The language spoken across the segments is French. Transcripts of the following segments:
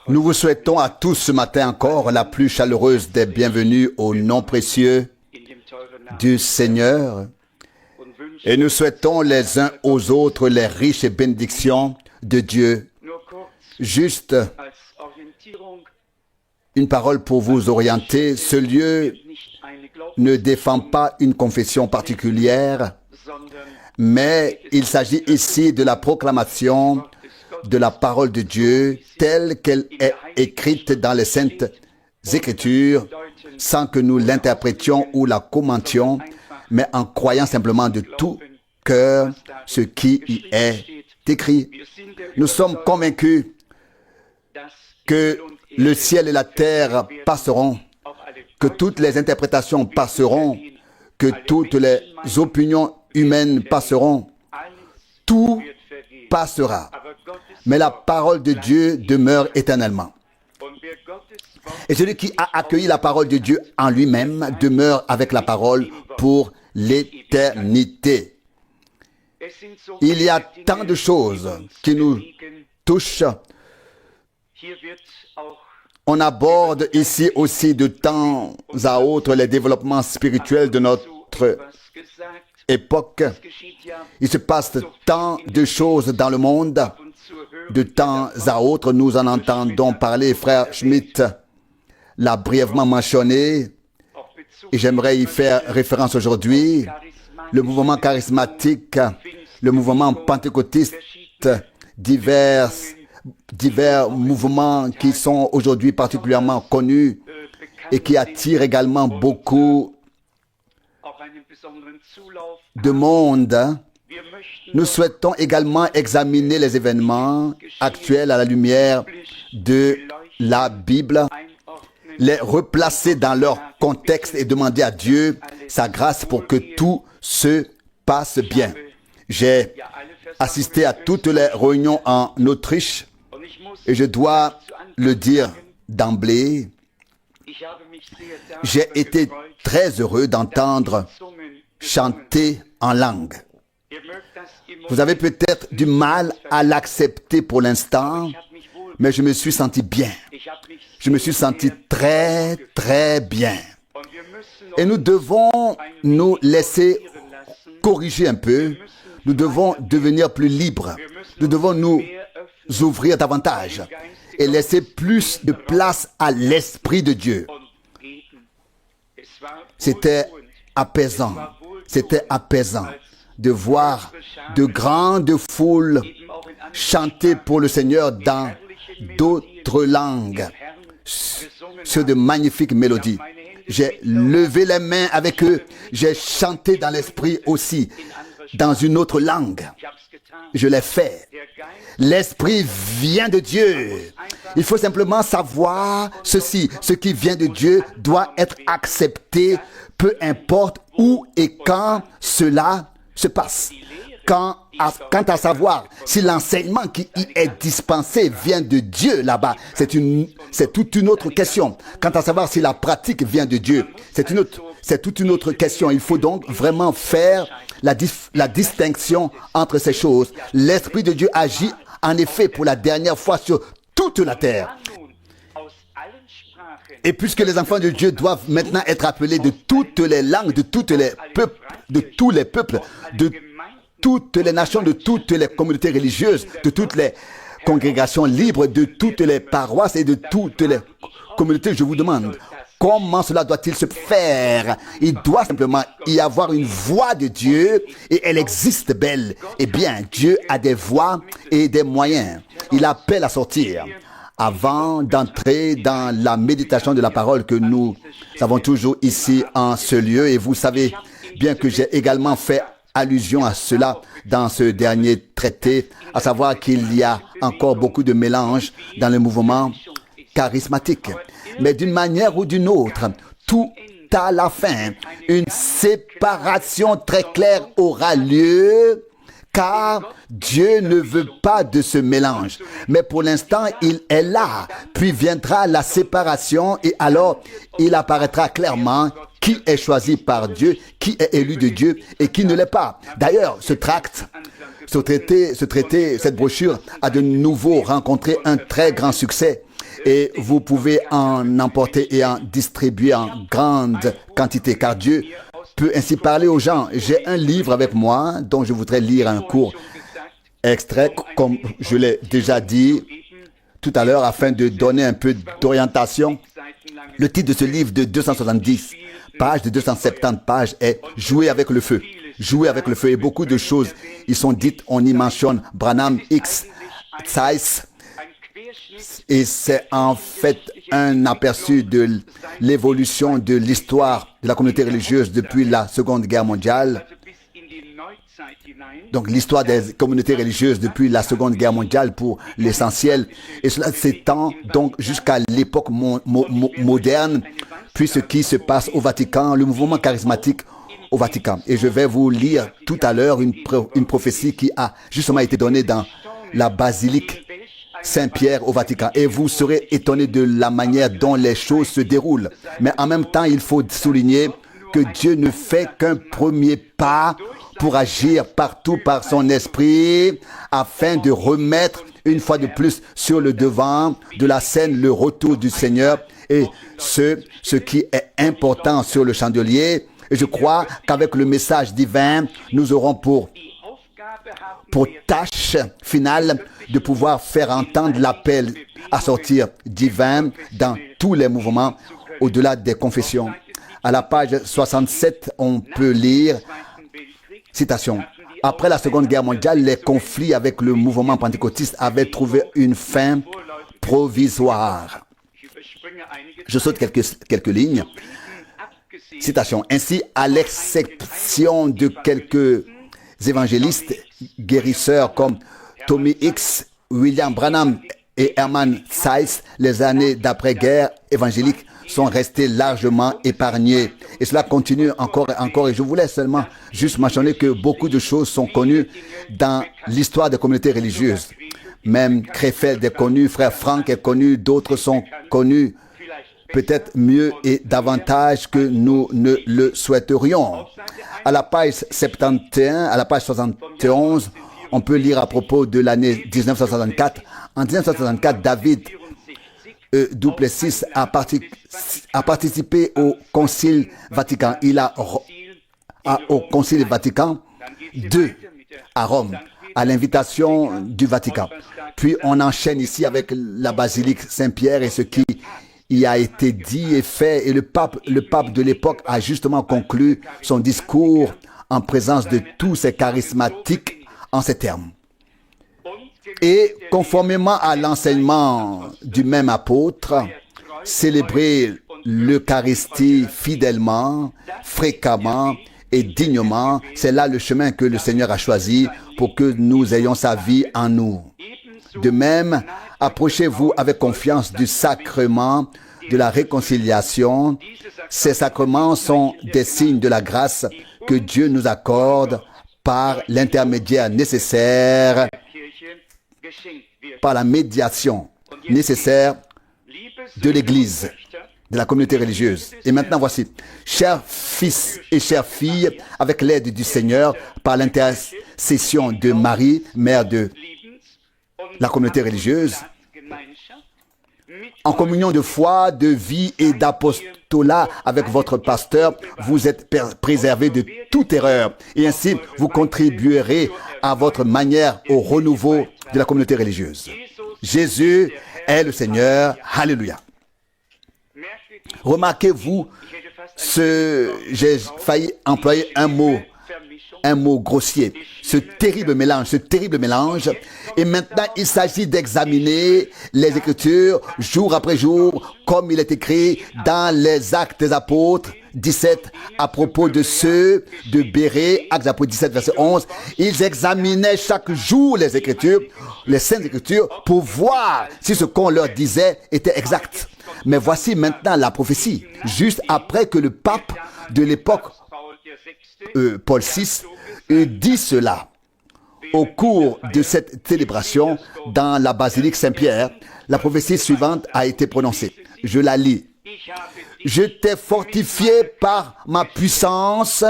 Nous vous souhaitons à tous ce matin encore la plus chaleureuse des bienvenues au nom précieux du Seigneur. Et nous souhaitons les uns aux autres les riches bénédictions de Dieu. Juste une parole pour vous orienter. Ce lieu ne défend pas une confession particulière, mais il s'agit ici de la proclamation de la parole de Dieu telle qu'elle est écrite dans les Saintes Écritures, sans que nous l'interprétions ou la commentions, mais en croyant simplement de tout cœur ce qui y est écrit. Nous sommes convaincus que le ciel et la terre passeront, que toutes les interprétations passeront, que toutes les opinions humaines passeront. Tout passera. Mais la parole de Dieu demeure éternellement. Et celui qui a accueilli la parole de Dieu en lui-même demeure avec la parole pour l'éternité. Il y a tant de choses qui nous touchent. On aborde ici aussi de temps à autre les développements spirituels de notre époque. Il se passe tant de choses dans le monde. De temps à autre, nous en entendons parler. Frère Schmitt l'a brièvement mentionné et j'aimerais y faire référence aujourd'hui. Le mouvement charismatique, le mouvement pentecôtiste, divers mouvements qui sont aujourd'hui particulièrement connus et qui attirent également beaucoup de monde. Nous souhaitons également examiner les événements actuels à la lumière de la Bible, les replacer dans leur contexte et demander à Dieu sa grâce pour que tout se passe bien. J'ai assisté à toutes les réunions en Autriche et je dois le dire d'emblée, j'ai été très heureux d'entendre chanter en langue. Vous avez peut-être du mal à l'accepter pour l'instant, mais je me suis senti bien. Je me suis senti très, très bien. Et nous devons nous laisser corriger un peu. Nous devons devenir plus libres. Nous devons nous ouvrir davantage et laisser plus de place à l'Esprit de Dieu. C'était apaisant. C'était apaisant de voir de grandes foules chanter pour le Seigneur dans d'autres langues sur de magnifiques mélodies. J'ai levé les mains avec eux. J'ai chanté dans l'esprit aussi, dans une autre langue. Je l'ai fait. L'esprit vient de Dieu. Il faut simplement savoir ceci. Ce qui vient de Dieu doit être accepté, peu importe où et quand cela se passe. Quant à savoir si l'enseignement qui y est dispensé vient de Dieu là-bas, c'est toute une autre question. Quant à savoir si la pratique vient de Dieu, c'est toute une autre question. Il faut donc vraiment faire la distinction entre ces choses. L'Esprit de Dieu agit en effet pour la dernière fois sur toute la terre. Et puisque les enfants de Dieu doivent maintenant être appelés de toutes les langues, de tous les peuples, de toutes les nations, de toutes les communautés religieuses, de toutes les congrégations libres, de toutes les paroisses et de toutes les communautés, je vous demande, comment cela doit-il se faire? Il doit simplement y avoir une voix de Dieu et elle existe belle. Eh bien, Dieu a des voies et des moyens. Il appelle à sortir. Avant d'entrer dans la méditation de la parole que nous avons toujours ici en ce lieu, et vous savez bien que j'ai également fait allusion à cela dans ce dernier traité, à savoir qu'il y a encore beaucoup de mélange dans le mouvement charismatique. Mais d'une manière ou d'une autre, tout à la fin, une séparation très claire aura lieu, car Dieu ne veut pas de ce mélange. Mais pour l'instant, il est là. Puis viendra la séparation et alors il apparaîtra clairement qui est choisi par Dieu, qui est élu de Dieu et qui ne l'est pas. D'ailleurs, ce tract cette brochure a de nouveau rencontré un très grand succès. Et vous pouvez en emporter et en distribuer en grande quantité, car Dieu peut ainsi parler aux gens. J'ai un livre avec moi dont je voudrais lire un court extrait, comme je l'ai déjà dit tout à l'heure, afin de donner un peu d'orientation. Le titre de ce livre de 270 pages, de 270 pages est « Jouer avec le feu ». Jouer avec le feu. Et beaucoup de choses y sont dites. On y mentionne Branham, X, Zeiss. Et c'est en fait un aperçu de l'évolution de l'histoire de la communauté religieuse depuis la Seconde Guerre mondiale. Donc l'histoire des communautés religieuses depuis la Seconde Guerre mondiale pour l'essentiel. Et cela s'étend donc jusqu'à l'époque moderne, puis ce qui se passe au Vatican, le mouvement charismatique au Vatican. Et je vais vous lire tout à l'heure une prophétie qui a justement été donnée dans la basilique Saint-Pierre au Vatican. Et vous serez étonnés de la manière dont les choses se déroulent. Mais en même temps, il faut souligner que Dieu ne fait qu'un premier pas pour agir partout par son esprit afin de remettre une fois de plus sur le devant de la scène le retour du Seigneur et ce qui est important sur le chandelier. Et je crois qu'avec le message divin, nous aurons pour tâche finale de pouvoir faire entendre l'appel à sortir divin dans tous les mouvements au-delà des confessions. À la page 67, on peut lire, citation, « Après la Seconde Guerre mondiale, les conflits avec le mouvement pentecôtiste avaient trouvé une fin provisoire. » Je saute quelques lignes. Citation, « Ainsi, à l'exception de quelques évangélistes guérisseurs comme Tommy Hicks, William Branham et Herman Zeiss, les années d'après-guerre évangéliques sont restées largement épargnées. » Et cela continue encore et encore. Et je voulais seulement juste mentionner que beaucoup de choses sont connues dans l'histoire des communautés religieuses. Même Krefeld est connu, Frère Frank est connu, d'autres sont connus peut-être mieux et davantage que nous ne le souhaiterions. À la page 71, à la page 71, on peut lire à propos de l'année 1964. En 1964, David Duplessis a participé au Concile Vatican. Au Concile Vatican II à Rome, à l'invitation du Vatican. Puis on enchaîne ici avec la basilique Saint-Pierre et ce qui y a été dit et fait. Et le pape de l'époque a justement conclu son discours en présence de tous ces charismatiques en ces termes. Et conformément à l'enseignement du même apôtre, célébrer l'Eucharistie fidèlement, fréquemment et dignement, c'est là le chemin que le Seigneur a choisi pour que nous ayons sa vie en nous. De même, approchez-vous avec confiance du sacrement de la réconciliation. Ces sacrements sont des signes de la grâce que Dieu nous accorde par l'intermédiaire nécessaire, par la médiation nécessaire de l'Église, de la communauté religieuse. Et maintenant, voici, chers fils et chères filles, avec l'aide du Seigneur, par l'intercession de Marie, mère de la communauté religieuse, en communion de foi, de vie et d'apostolat avec votre pasteur, vous êtes préservés de toute erreur. Et ainsi, vous contribuerez à votre manière au renouveau de la communauté religieuse. Jésus est le Seigneur. Alléluia. Remarquez-vous, j'ai failli employer un mot grossier, ce terrible mélange. Et maintenant, il s'agit d'examiner les Écritures jour après jour, comme il est écrit dans les Actes des Apôtres 17, à propos de ceux de Bérée, Actes des Apôtres 17, verset 11. Ils examinaient chaque jour les Écritures, les Saintes Écritures, pour voir si ce qu'on leur disait était exact. Mais voici maintenant la prophétie, juste après que le pape de l'époque, Paul VI, dit cela. Au cours de cette célébration dans la basilique Saint-Pierre, la prophétie suivante a été prononcée. Je la lis. Je t'ai fortifié par ma puissance,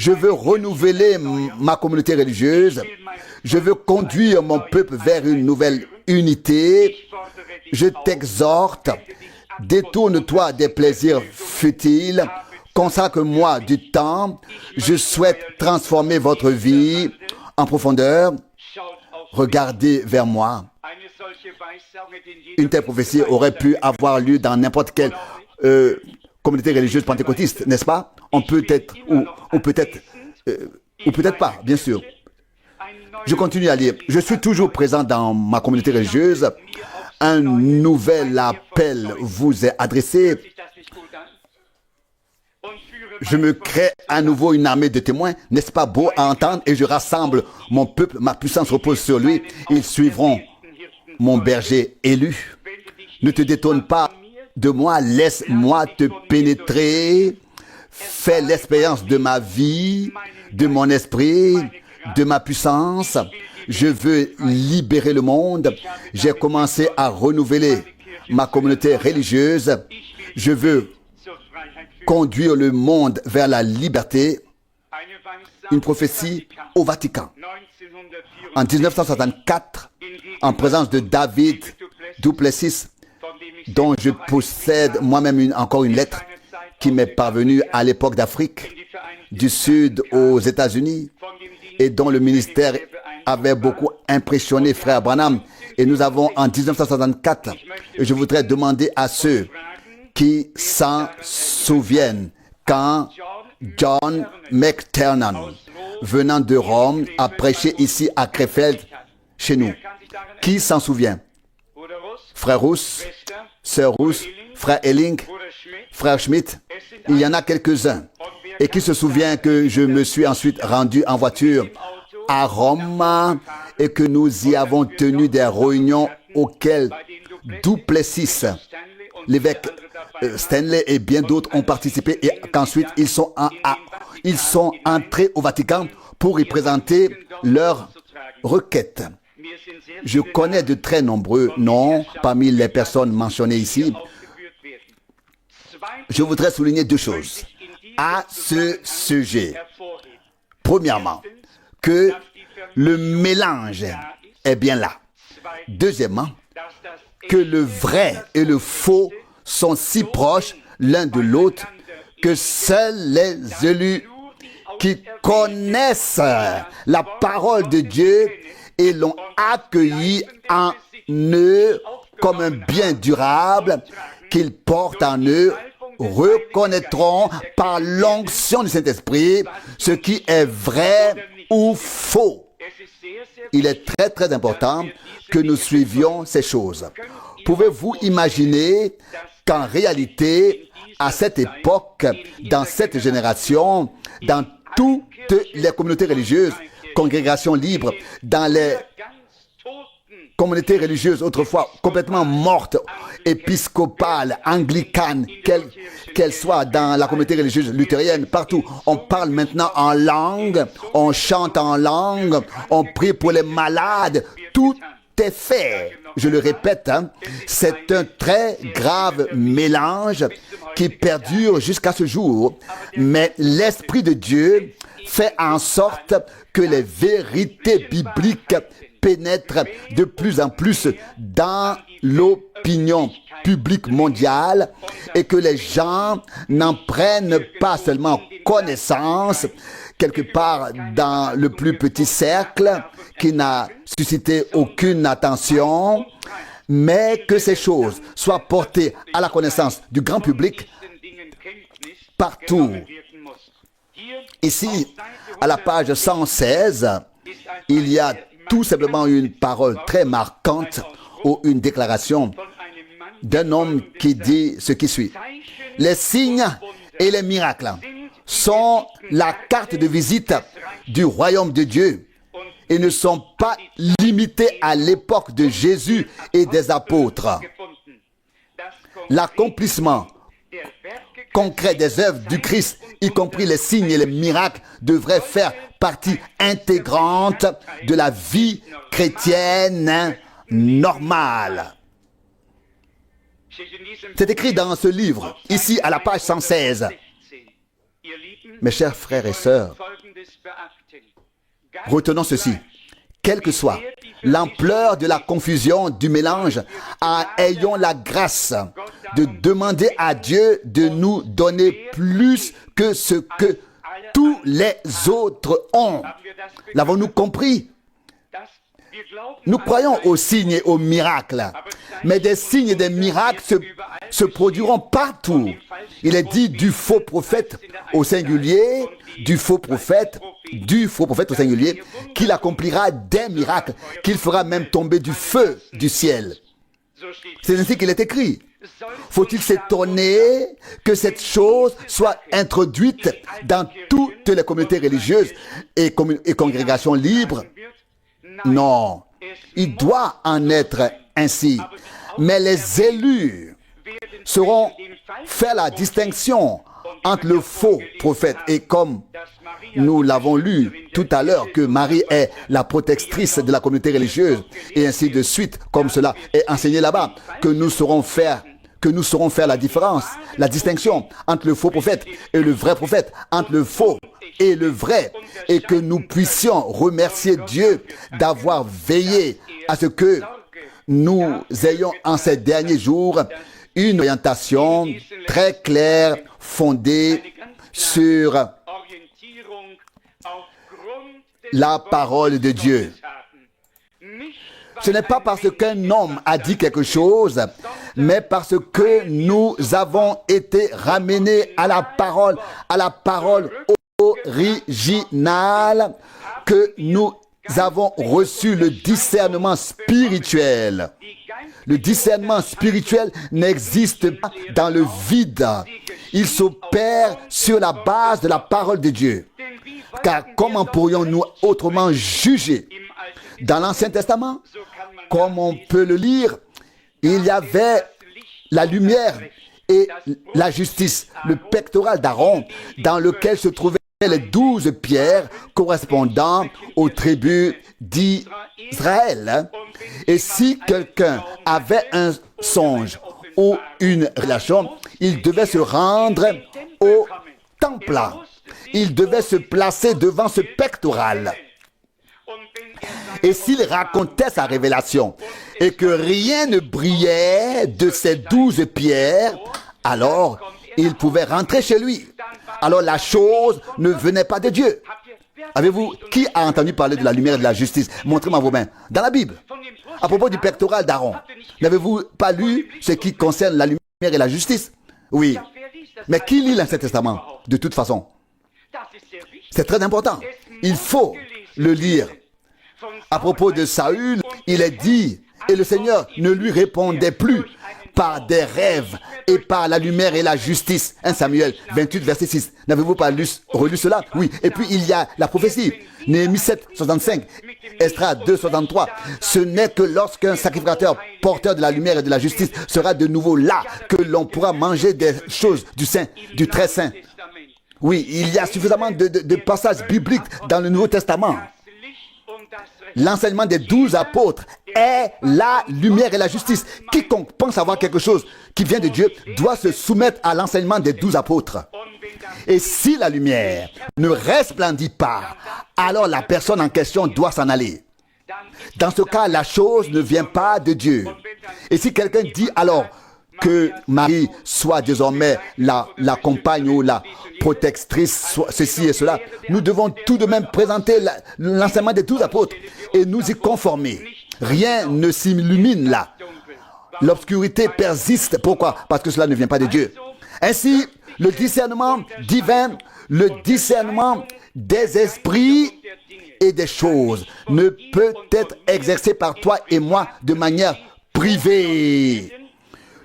Je veux renouveler ma communauté religieuse. Je veux conduire mon peuple vers une nouvelle unité. Je t'exhorte, détourne-toi des plaisirs futiles. Consacre-moi du temps. Je souhaite transformer votre vie en profondeur. Regardez vers moi. Une telle prophétie aurait pu avoir lieu dans n'importe quelle communauté religieuse pentecôtiste, n'est-ce pas? On peut être, ou peut-être pas, bien sûr. Je continue à lire. Je suis toujours présent dans ma communauté religieuse. Un nouvel appel vous est adressé. Je me crée à nouveau une armée de témoins. N'est-ce pas beau à entendre? Et je rassemble mon peuple. Ma puissance repose sur lui. Ils suivront mon berger élu. Ne te détourne pas de moi. Laisse-moi te pénétrer. Fais l'expérience de ma vie, de mon esprit, de ma puissance. Je veux libérer le monde. J'ai commencé à renouveler ma communauté religieuse. Je veux conduire le monde vers la liberté. Une prophétie au Vatican. En 1964, en présence de David Duplessis, dont je possède moi-même encore une lettre qui m'est parvenue à l'époque d'Afrique du Sud aux États-Unis et dont le ministère avait beaucoup impressionné Frère Branham. Et nous avons en 1964, et je voudrais demander à ceux qui s'en souviennent quand John McTernan, venant de Rome, a prêché ici à Krefeld, chez nous. Qui s'en souvient? Frère Rousse, Sœur Rousse, Frère Elling, Frère Schmidt, il y en a quelques-uns. Et qui se souvient que je me suis ensuite rendu en voiture à Rome et que nous y avons tenu des réunions auxquelles Duplessis, l'évêque Stanley et bien d'autres ont participé et qu'ensuite ils sont entrés au Vatican pour y présenter leurs requêtes. Je connais de très nombreux noms parmi les personnes mentionnées ici. Je voudrais souligner deux choses à ce sujet. Premièrement, que le mélange est bien là. Deuxièmement, que le vrai et le faux sont si proches l'un de l'autre que seuls les élus qui connaissent la parole de Dieu et l'ont accueilli en eux comme un bien durable qu'ils portent en eux reconnaîtront par l'onction du Saint-Esprit ce qui est vrai ou faux. Il est très très important que nous suivions ces choses. Pouvez-vous imaginer qu'en réalité, à cette époque, dans cette génération, dans toutes les communautés religieuses, congrégations libres, dans les communautés religieuses autrefois complètement mortes, épiscopales, anglicanes, qu'elles soient dans la communauté religieuse luthérienne, partout, on parle maintenant en langue, on chante en langue, on prie pour les malades, tout est fait. Je le répète, c'est un très grave mélange qui perdure jusqu'à ce jour, mais l'Esprit de Dieu fait en sorte que les vérités bibliques pénètrent de plus en plus dans l'opinion publique mondiale et que les gens n'en prennent pas seulement connaissance quelque part dans le plus petit cercle qui n'a suscité aucune attention, mais que ces choses soient portées à la connaissance du grand public partout. Ici, à la page 116, il y a tout simplement une parole très marquante ou une déclaration d'un homme qui dit ce qui suit. Les signes et les miracles sont la carte de visite du royaume de Dieu et ne sont pas limités à l'époque de Jésus et des apôtres. L'accomplissement concret des œuvres du Christ, y compris les signes et les miracles, devrait faire partie intégrante de la vie chrétienne normale. C'est écrit dans ce livre, ici à la page 116. Mes chers frères et sœurs, retenons ceci. Quelle que soit l'ampleur de la confusion, du mélange, ayons la grâce de demander à Dieu de nous donner plus que ce que tous les autres ont. L'avons-nous compris? Nous croyons aux signes et aux miracles, mais des signes et des miracles se produiront partout. Il est dit du faux prophète au singulier, du faux prophète au singulier, qu'il accomplira des miracles, qu'il fera même tomber du feu du ciel. C'est ainsi qu'il est écrit. Faut-il s'étonner que cette chose soit introduite dans toutes les communautés religieuses et congrégations libres? Non, il doit en être ainsi. Mais les élus sauront faire la distinction entre le faux prophète et comme nous l'avons lu tout à l'heure que Marie est la protectrice de la communauté religieuse et ainsi de suite, comme cela est enseigné là-bas, que nous saurons faire la différence, la distinction entre le faux prophète et le vrai prophète, entre le faux et le vrai, et que nous puissions remercier Dieu d'avoir veillé à ce que nous ayons en ces derniers jours une orientation très claire, fondée sur la parole de Dieu. Ce n'est pas parce qu'un homme a dit quelque chose, mais parce que nous avons été ramenés à la parole originale, que nous avons reçu le discernement spirituel. Le discernement spirituel n'existe pas dans le vide. Il s'opère sur la base de la parole de Dieu. Car comment pourrions-nous autrement juger? Dans l'Ancien Testament, comme on peut le lire, il y avait la lumière et la justice, le pectoral d'Aaron, dans lequel se trouvaient les 12 pierres correspondant aux tribus d'Israël. Et si quelqu'un avait un songe ou une relation, il devait se rendre au temple. Il devait se placer devant ce pectoral. Et s'il racontait sa révélation et que rien ne brillait de ces 12 pierres, alors il pouvait rentrer chez lui. Alors la chose ne venait pas de Dieu. Avez-vous, qui a entendu parler de la lumière et de la justice? Montrez-moi vos mains. Dans la Bible, à propos du pectoral d'Aaron, n'avez-vous pas lu ce qui concerne la lumière et la justice? Oui. Mais qui lit l'Ancien Testament? De toute façon, c'est très important. Il faut le lire. À propos de Saül, il est dit, et le Seigneur ne lui répondait plus par des rêves et par la lumière et la justice. 1 Samuel 28, verset 6. N'avez-vous pas relu cela? Oui. Et puis il y a la prophétie. Néhémie 7, 65. Esdras 2, 63. Ce n'est que lorsqu'un sacrificateur porteur de la lumière et de la justice sera de nouveau là que l'on pourra manger des choses du saint, du très saint. Oui, il y a suffisamment de passages bibliques dans le Nouveau Testament. L'enseignement des 12 apôtres est la lumière et la justice. Quiconque pense avoir quelque chose qui vient de Dieu doit se soumettre à l'enseignement des 12 apôtres. Et si la lumière ne resplendit pas, alors la personne en question doit s'en aller. Dans ce cas, la chose ne vient pas de Dieu. Et si quelqu'un dit alors que Marie soit désormais la compagne ou la protectrice, ceci et cela, nous devons tout de même présenter l'enseignement des 12 apôtres et nous y conformer. Rien ne s'illumine là. L'obscurité persiste. Pourquoi? Parce que cela ne vient pas de Dieu. Ainsi, le discernement divin, le discernement des esprits et des choses ne peut être exercé par toi et moi de manière privée.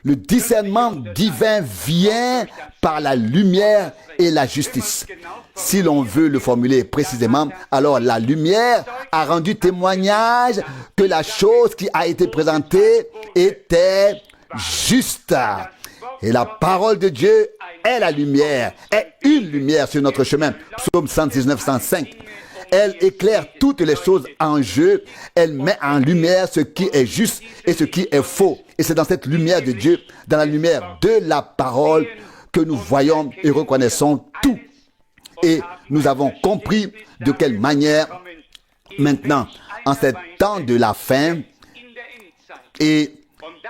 Le discernement divin vient par la lumière et la justice. Si l'on veut le formuler précisément, alors la lumière a rendu témoignage que la chose qui a été présentée était juste. Et la parole de Dieu est la lumière, est une lumière sur notre chemin. Psaume 119, 105. Elle éclaire toutes les choses en jeu. Elle met en lumière ce qui est juste et ce qui est faux. Et c'est dans cette lumière de Dieu, dans la lumière de la parole, que nous voyons et reconnaissons tout. Et nous avons compris de quelle manière, maintenant, en ces temps de la fin, et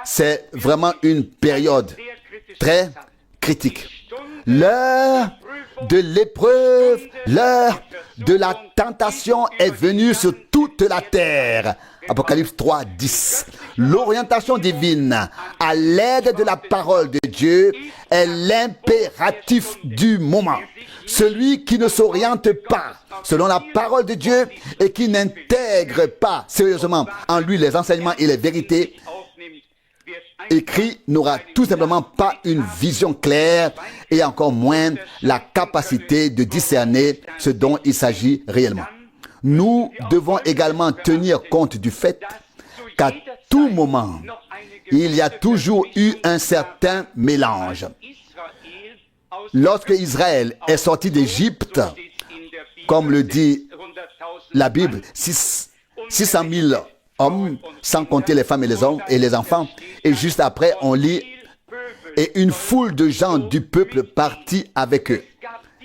c'est vraiment une période très critique. L'heure de l'épreuve, l'heure de la tentation est venue sur toute la terre. Apocalypse 3, 10. L'orientation divine à l'aide de la parole de Dieu est l'impératif du moment. Celui qui ne s'oriente pas selon la parole de Dieu et qui n'intègre pas sérieusement en lui les enseignements et les vérités écrits n'aura tout simplement pas une vision claire et encore moins la capacité de discerner ce dont il s'agit réellement. Nous devons également tenir compte du fait qu'à tout moment, il y a toujours eu un certain mélange. Lorsque Israël est sorti d'Égypte, comme le dit la Bible, 600 000 hommes, sans compter les femmes et les hommes et les enfants, et juste après, on lit « Et une foule de gens du peuple partit avec eux ».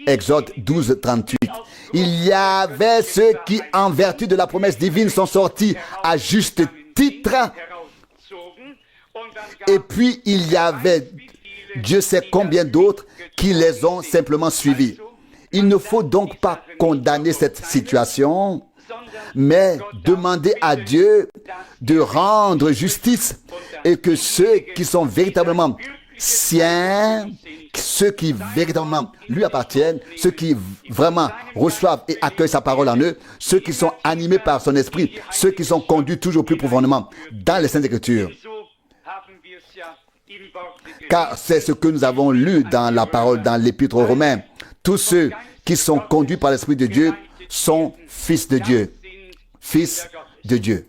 Exode 12, 38. Il y avait ceux qui, en vertu de la promesse divine, sont sortis à juste titre. Et puis, il y avait, Dieu sait combien d'autres, qui les ont simplement suivis. Il ne faut donc pas condamner cette situation, mais demander à Dieu de rendre justice et que ceux qui sont véritablement siens, ceux qui véritablement lui appartiennent, ceux qui vraiment reçoivent et accueillent sa parole en eux, ceux qui sont animés par son esprit, ceux qui sont conduits toujours plus profondément dans les Saintes Écritures. Car c'est ce que nous avons lu dans la parole, dans l'Épître aux Romains. Tous ceux qui sont conduits par l'Esprit de Dieu sont fils de Dieu. Fils de Dieu.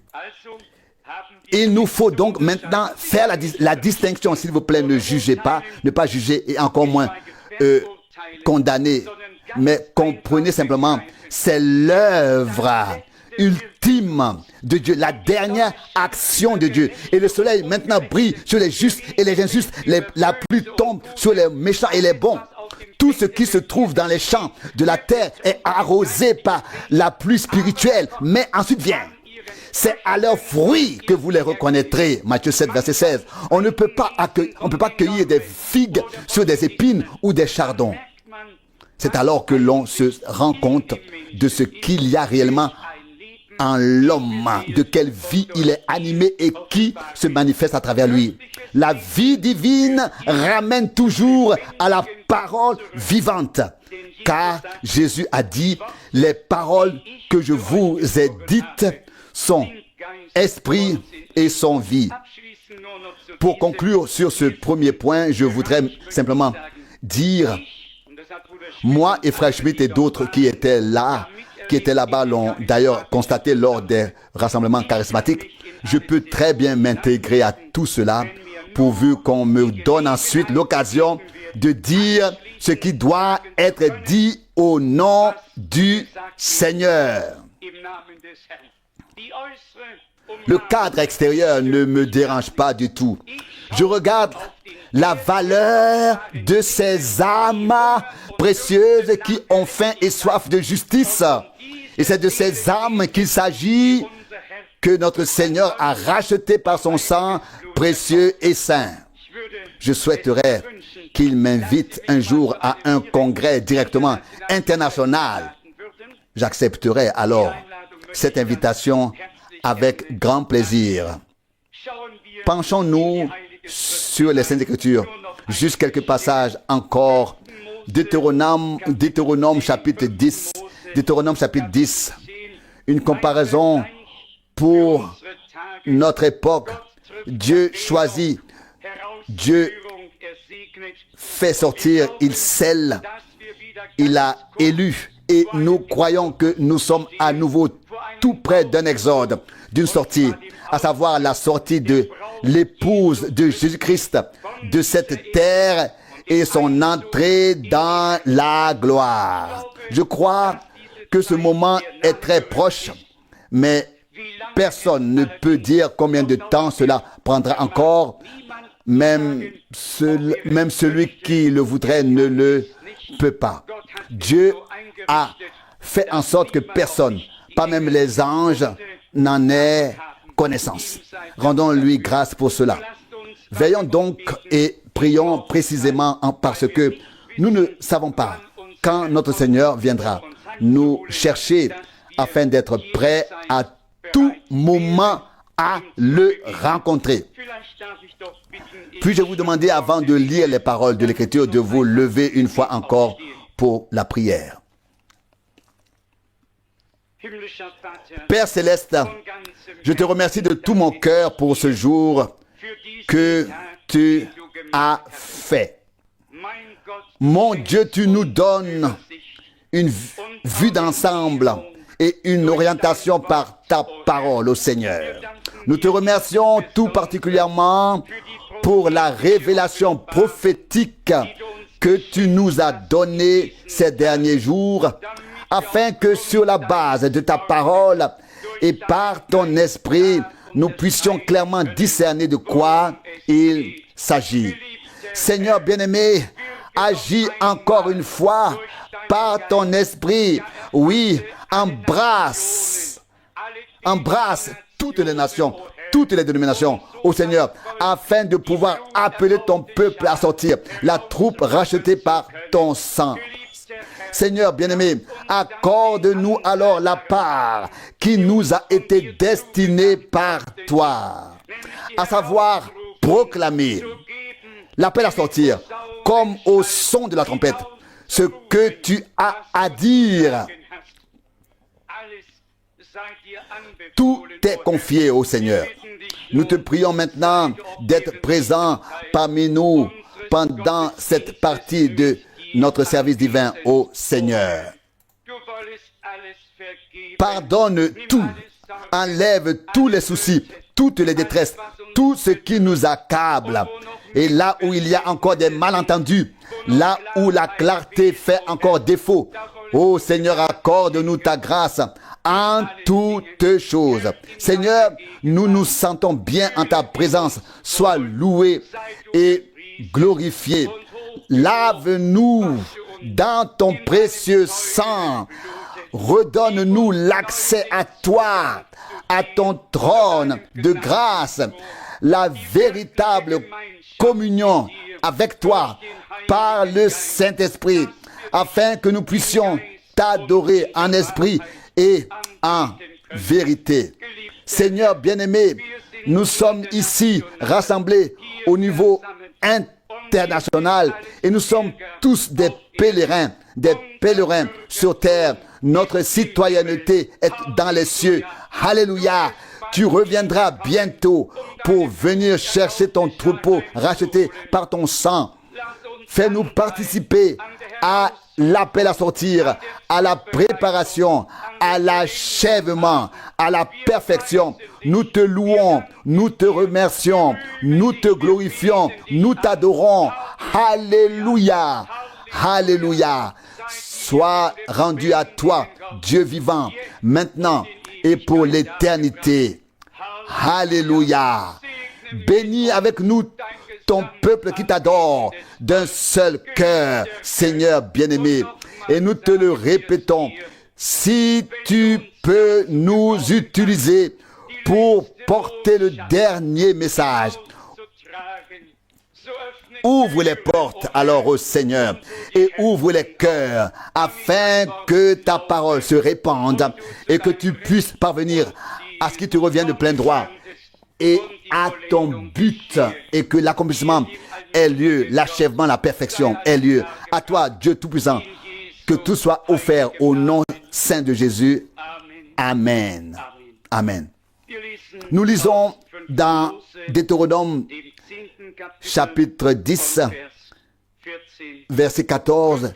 Il nous faut donc maintenant faire la distinction, s'il vous plaît, ne jugez pas, ne pas juger et encore moins condamner, mais comprenez simplement, c'est l'œuvre ultime de Dieu, la dernière action de Dieu. Et le soleil maintenant brille sur les justes et les injustes, la pluie tombe sur les méchants et les bons. Tout ce qui se trouve dans les champs de la terre est arrosé par la pluie spirituelle, mais ensuite vient. C'est à leurs fruits que vous les reconnaîtrez. Matthieu 7, verset 16. On ne peut pas cueillir des figues sur des épines ou des chardons. C'est alors que l'on se rend compte de ce qu'il y a réellement en l'homme, de quelle vie il est animé et qui se manifeste à travers lui. La vie divine ramène toujours à la parole vivante. Car Jésus a dit, les paroles que je vous ai dites sont esprit et sont vie. Pour conclure sur ce premier point, je voudrais simplement dire, moi et Frère Schmitt et d'autres qui étaient là-bas l'ont d'ailleurs constaté lors des rassemblements charismatiques, je peux très bien m'intégrer à tout cela, pourvu qu'on me donne ensuite l'occasion de dire ce qui doit être dit au nom du Seigneur. Le cadre extérieur ne me dérange pas du tout. Je regarde la valeur de ces âmes précieuses qui ont faim et soif de justice. Et c'est de ces âmes qu'il s'agit que notre Seigneur a racheté par son sang précieux et saint. Je souhaiterais qu'il m'invite un jour à un congrès directement international. J'accepterai alors cette invitation avec grand plaisir. Penchons-nous sur les Saintes Écritures. Juste quelques passages encore. Deutéronome chapitre 10. Deutéronome chapitre 10. Une comparaison pour notre époque. Dieu choisit. Dieu fait sortir. Il scelle. Il a élu. Et nous croyons que nous sommes à nouveau tout près d'un exode, d'une sortie, à savoir la sortie de l'épouse de Jésus-Christ de cette terre et son entrée dans la gloire. Je crois que ce moment est très proche, mais personne ne peut dire combien de temps cela prendra encore. Même celui qui le voudrait ne le peut pas. Dieu a fait en sorte que personne, pas même les anges, n'en ait connaissance. Rendons-lui grâce pour cela. Veillons donc et prions précisément parce que nous ne savons pas quand notre Seigneur viendra nous chercher afin d'être prêts à tout moment à le rencontrer. Puis-je vous demander, avant de lire les paroles de l'Écriture, de vous lever une fois encore pour la prière. Père Céleste, je te remercie de tout mon cœur pour ce jour que tu as fait. Mon Dieu, tu nous donnes une vue d'ensemble et une orientation par ta parole, ô Seigneur. Nous te remercions tout particulièrement pour la révélation prophétique que tu nous as donnée ces derniers jours, afin que sur la base de ta parole et par ton esprit, nous puissions clairement discerner de quoi il s'agit. Seigneur bien-aimé, agis encore une fois par ton esprit. Oui, embrasse toutes les nations, toutes les dénominations, ô Seigneur, afin de pouvoir appeler ton peuple à sortir, la troupe rachetée par ton sang. Seigneur bien-aimé, accorde-nous alors la part qui nous a été destinée par toi, à savoir proclamer l'appel à sortir, comme au son de la trompette, ce que tu as à dire. Tout est confié au Seigneur. Nous te prions maintenant d'être présent parmi nous pendant cette partie de notre service divin au Seigneur. Pardonne tout, enlève tous les soucis, toutes les détresses, tout ce qui nous accable. Et là où il y a encore des malentendus, là où la clarté fait encore défaut, ô Seigneur, accorde-nous ta grâce en toutes choses. Seigneur, nous nous sentons bien en ta présence. Sois loué et glorifié. Lave-nous dans ton précieux sang. Redonne-nous l'accès à toi, à ton trône de grâce, la véritable communion avec toi par le Saint-Esprit, afin que nous puissions t'adorer en esprit et en vérité. Seigneur bien-aimé, nous sommes ici rassemblés au niveau international et nous sommes tous des pèlerins sur terre. Notre citoyenneté est dans les cieux. Alléluia. Tu reviendras bientôt pour venir chercher ton troupeau racheté par ton sang. Fais-nous participer à l'appel à sortir, à la préparation, à l'achèvement, à la perfection. Nous te louons, nous te remercions, nous te glorifions, nous t'adorons. Alléluia. Alléluia. Sois rendu à toi, Dieu vivant, maintenant et pour l'éternité. Alléluia. Bénis avec nous ton peuple qui t'adore d'un seul cœur, Seigneur bien-aimé. Et nous te le répétons, si tu peux nous utiliser pour porter le dernier message, ouvre les portes alors au Seigneur et ouvre les cœurs afin que ta parole se répande et que tu puisses parvenir à ce qui te revient de plein droit et à ton but et que l'accomplissement ait lieu, l'achèvement, la perfection ait lieu. À toi, Dieu Tout-Puissant, que tout soit offert au nom saint de Jésus. Amen. Amen. Nous lisons dans Deutéronome chapitre 10, verset 14.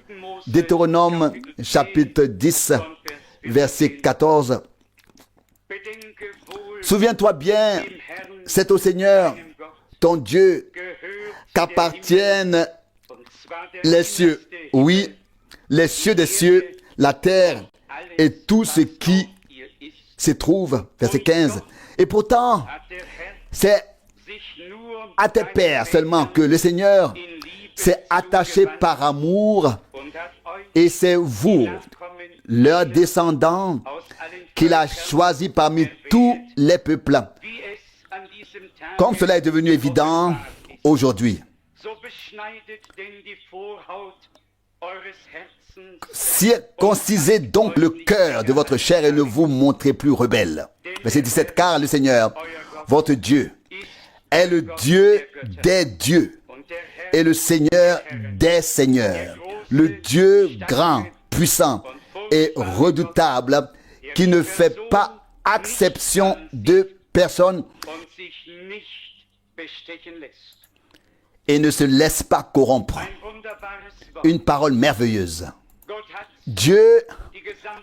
Deutéronome chapitre 10, verset 14. Souviens-toi bien, c'est au Seigneur, ton Dieu, qu'appartiennent les cieux. Oui, les cieux des cieux, la terre et tout ce qui se trouve. Verset 15. Et pourtant, c'est à tes pères seulement que le Seigneur s'est attaché par amour Et c'est vous, leurs descendants, qu'il a choisis parmi tous les peuples. Comme cela est devenu évident aujourd'hui. Circoncisez donc le cœur de votre chair et ne vous montrez plus rebelle. Verset 17. Car le Seigneur, votre Dieu, est le Dieu des dieux et le Seigneur des seigneurs, le Dieu grand, puissant et redoutable, qui ne fait pas acception de personne et ne se laisse pas corrompre. Une parole merveilleuse. Dieu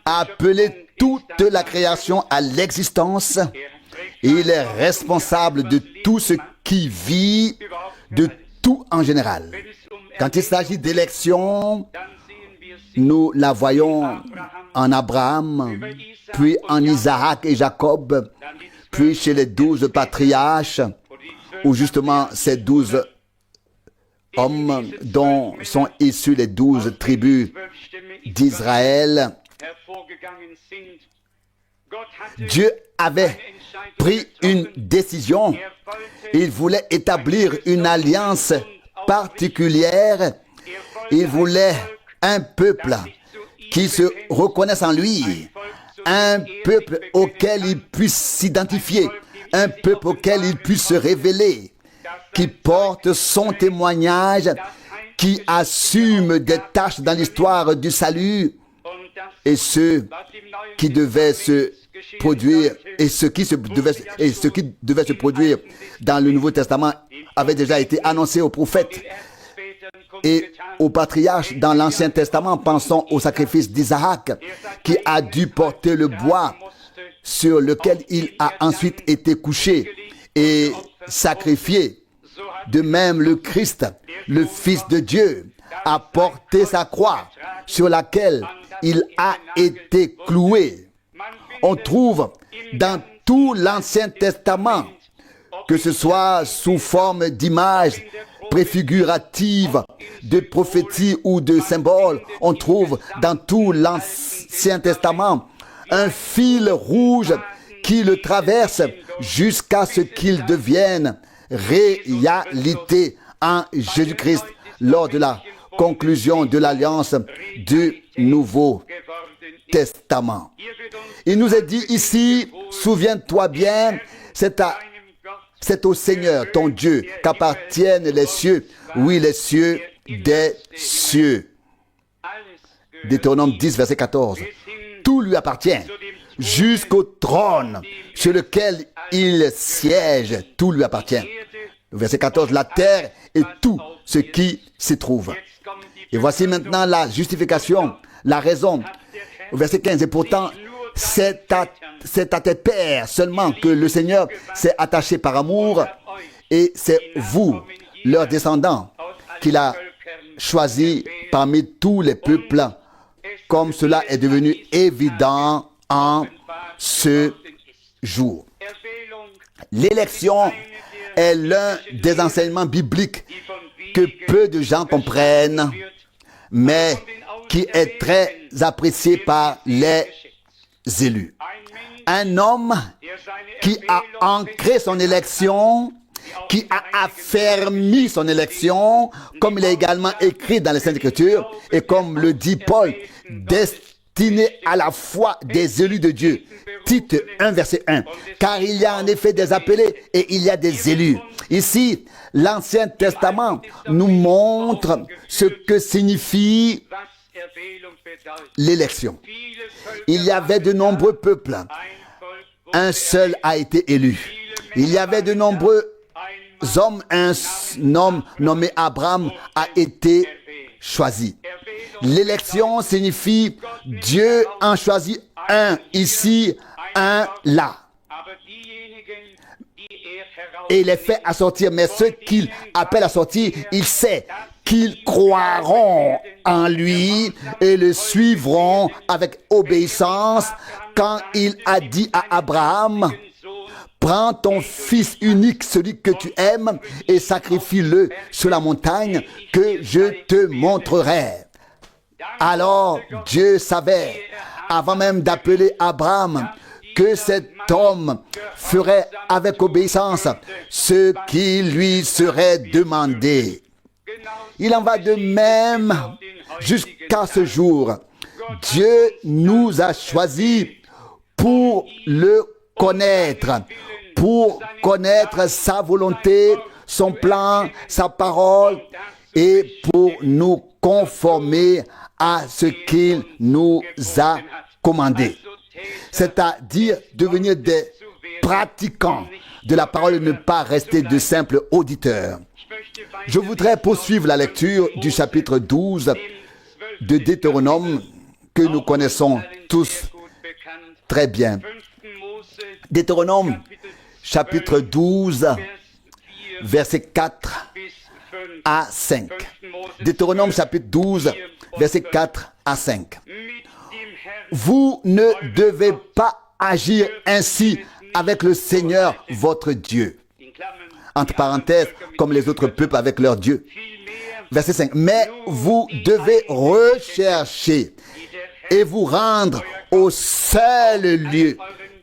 a appelé toute la création à l'existence et il est responsable de tout ce qui vit, de tout en général. Quand il s'agit d'élection, nous la voyons en Abraham, puis en Isaac et Jacob, puis chez les 12 patriarches, où justement ces 12 hommes dont sont issus les 12 tribus d'Israël. Dieu avait pris une décision. Il voulait établir une alliance particulière. Il voulait un peuple qui se reconnaisse en lui, un peuple auquel il puisse s'identifier, un peuple auquel il puisse se révéler, qui porte son témoignage, qui assume des tâches dans l'histoire du salut, et ceux qui devaient se produire, et ce qui devait se produire dans le Nouveau Testament avait déjà été annoncé aux prophètes et aux patriarches dans l'Ancien Testament. Pensons au sacrifice d'Isaac, qui a dû porter le bois sur lequel il a ensuite été couché et sacrifié. De même, le Christ, le Fils de Dieu, a porté sa croix sur laquelle il a été cloué. On trouve dans tout l'Ancien Testament, que ce soit sous forme d'images préfiguratives, de prophéties ou de symboles, on trouve dans tout l'Ancien Testament un fil rouge qui le traverse jusqu'à ce qu'il devienne réalité en Jésus-Christ lors de la conclusion de l'alliance du Nouveau Testament. Il nous est dit ici, souviens-toi bien, c'est au Seigneur, ton Dieu, qu'appartiennent les cieux, oui, les cieux des cieux. Deutéronome 10, verset 14. Tout lui appartient, jusqu'au trône sur lequel il siège, tout lui appartient. Verset 14, la terre et tout ce qui s'y trouve. Et voici maintenant la justification, la raison. Verset 15, et pourtant, c'est à tes pères seulement que le Seigneur s'est attaché par amour, et c'est vous, leurs descendants, qu'il a choisi parmi tous les peuples, comme cela est devenu évident en ce jour. L'élection est l'un des enseignements bibliques que peu de gens comprennent, mais qui est très apprécié par les élus. Un homme qui a ancré son élection, qui a affermi son élection, comme il est également écrit dans les Saintes Écritures, et comme le dit Paul, destiné à la foi des élus de Dieu. Tite 1, verset 1. Car il y a en effet des appelés et il y a des élus. Ici, l'Ancien Testament nous montre ce que signifie l'élection. Il y avait de nombreux peuples. Un seul a été élu. Il y avait de nombreux hommes. Un homme nommé Abraham a été choisi. L'élection signifie Dieu en choisit un ici, un là. Et il les fait assortir. Mais ceux qu'il appelle à sortir, il sait qu'ils croiront en lui et le suivront avec obéissance quand il a dit à Abraham, prends ton fils unique, celui que tu aimes, et sacrifie-le sur la montagne que je te montrerai. Alors Dieu savait, avant même d'appeler Abraham, que cet homme ferait avec obéissance ce qui lui serait demandé. Il en va de même jusqu'à ce jour. Dieu nous a choisis pour le connaître, pour connaître sa volonté, son plan, sa parole, et pour nous conformer à ce qu'il nous a commandé. C'est-à-dire devenir des pratiquants de la parole et ne pas rester de simples auditeurs. Je voudrais poursuivre la lecture du chapitre 12 de Deutéronome que nous connaissons tous très bien. Deutéronome chapitre 12 versets 4 à 5. Deutéronome chapitre 12 versets 4 à 5. Vous ne devez pas agir ainsi avec le Seigneur votre Dieu. Entre parenthèses, comme les autres peuples avec leur Dieu. Verset 5. Mais vous devez rechercher et vous rendre au seul lieu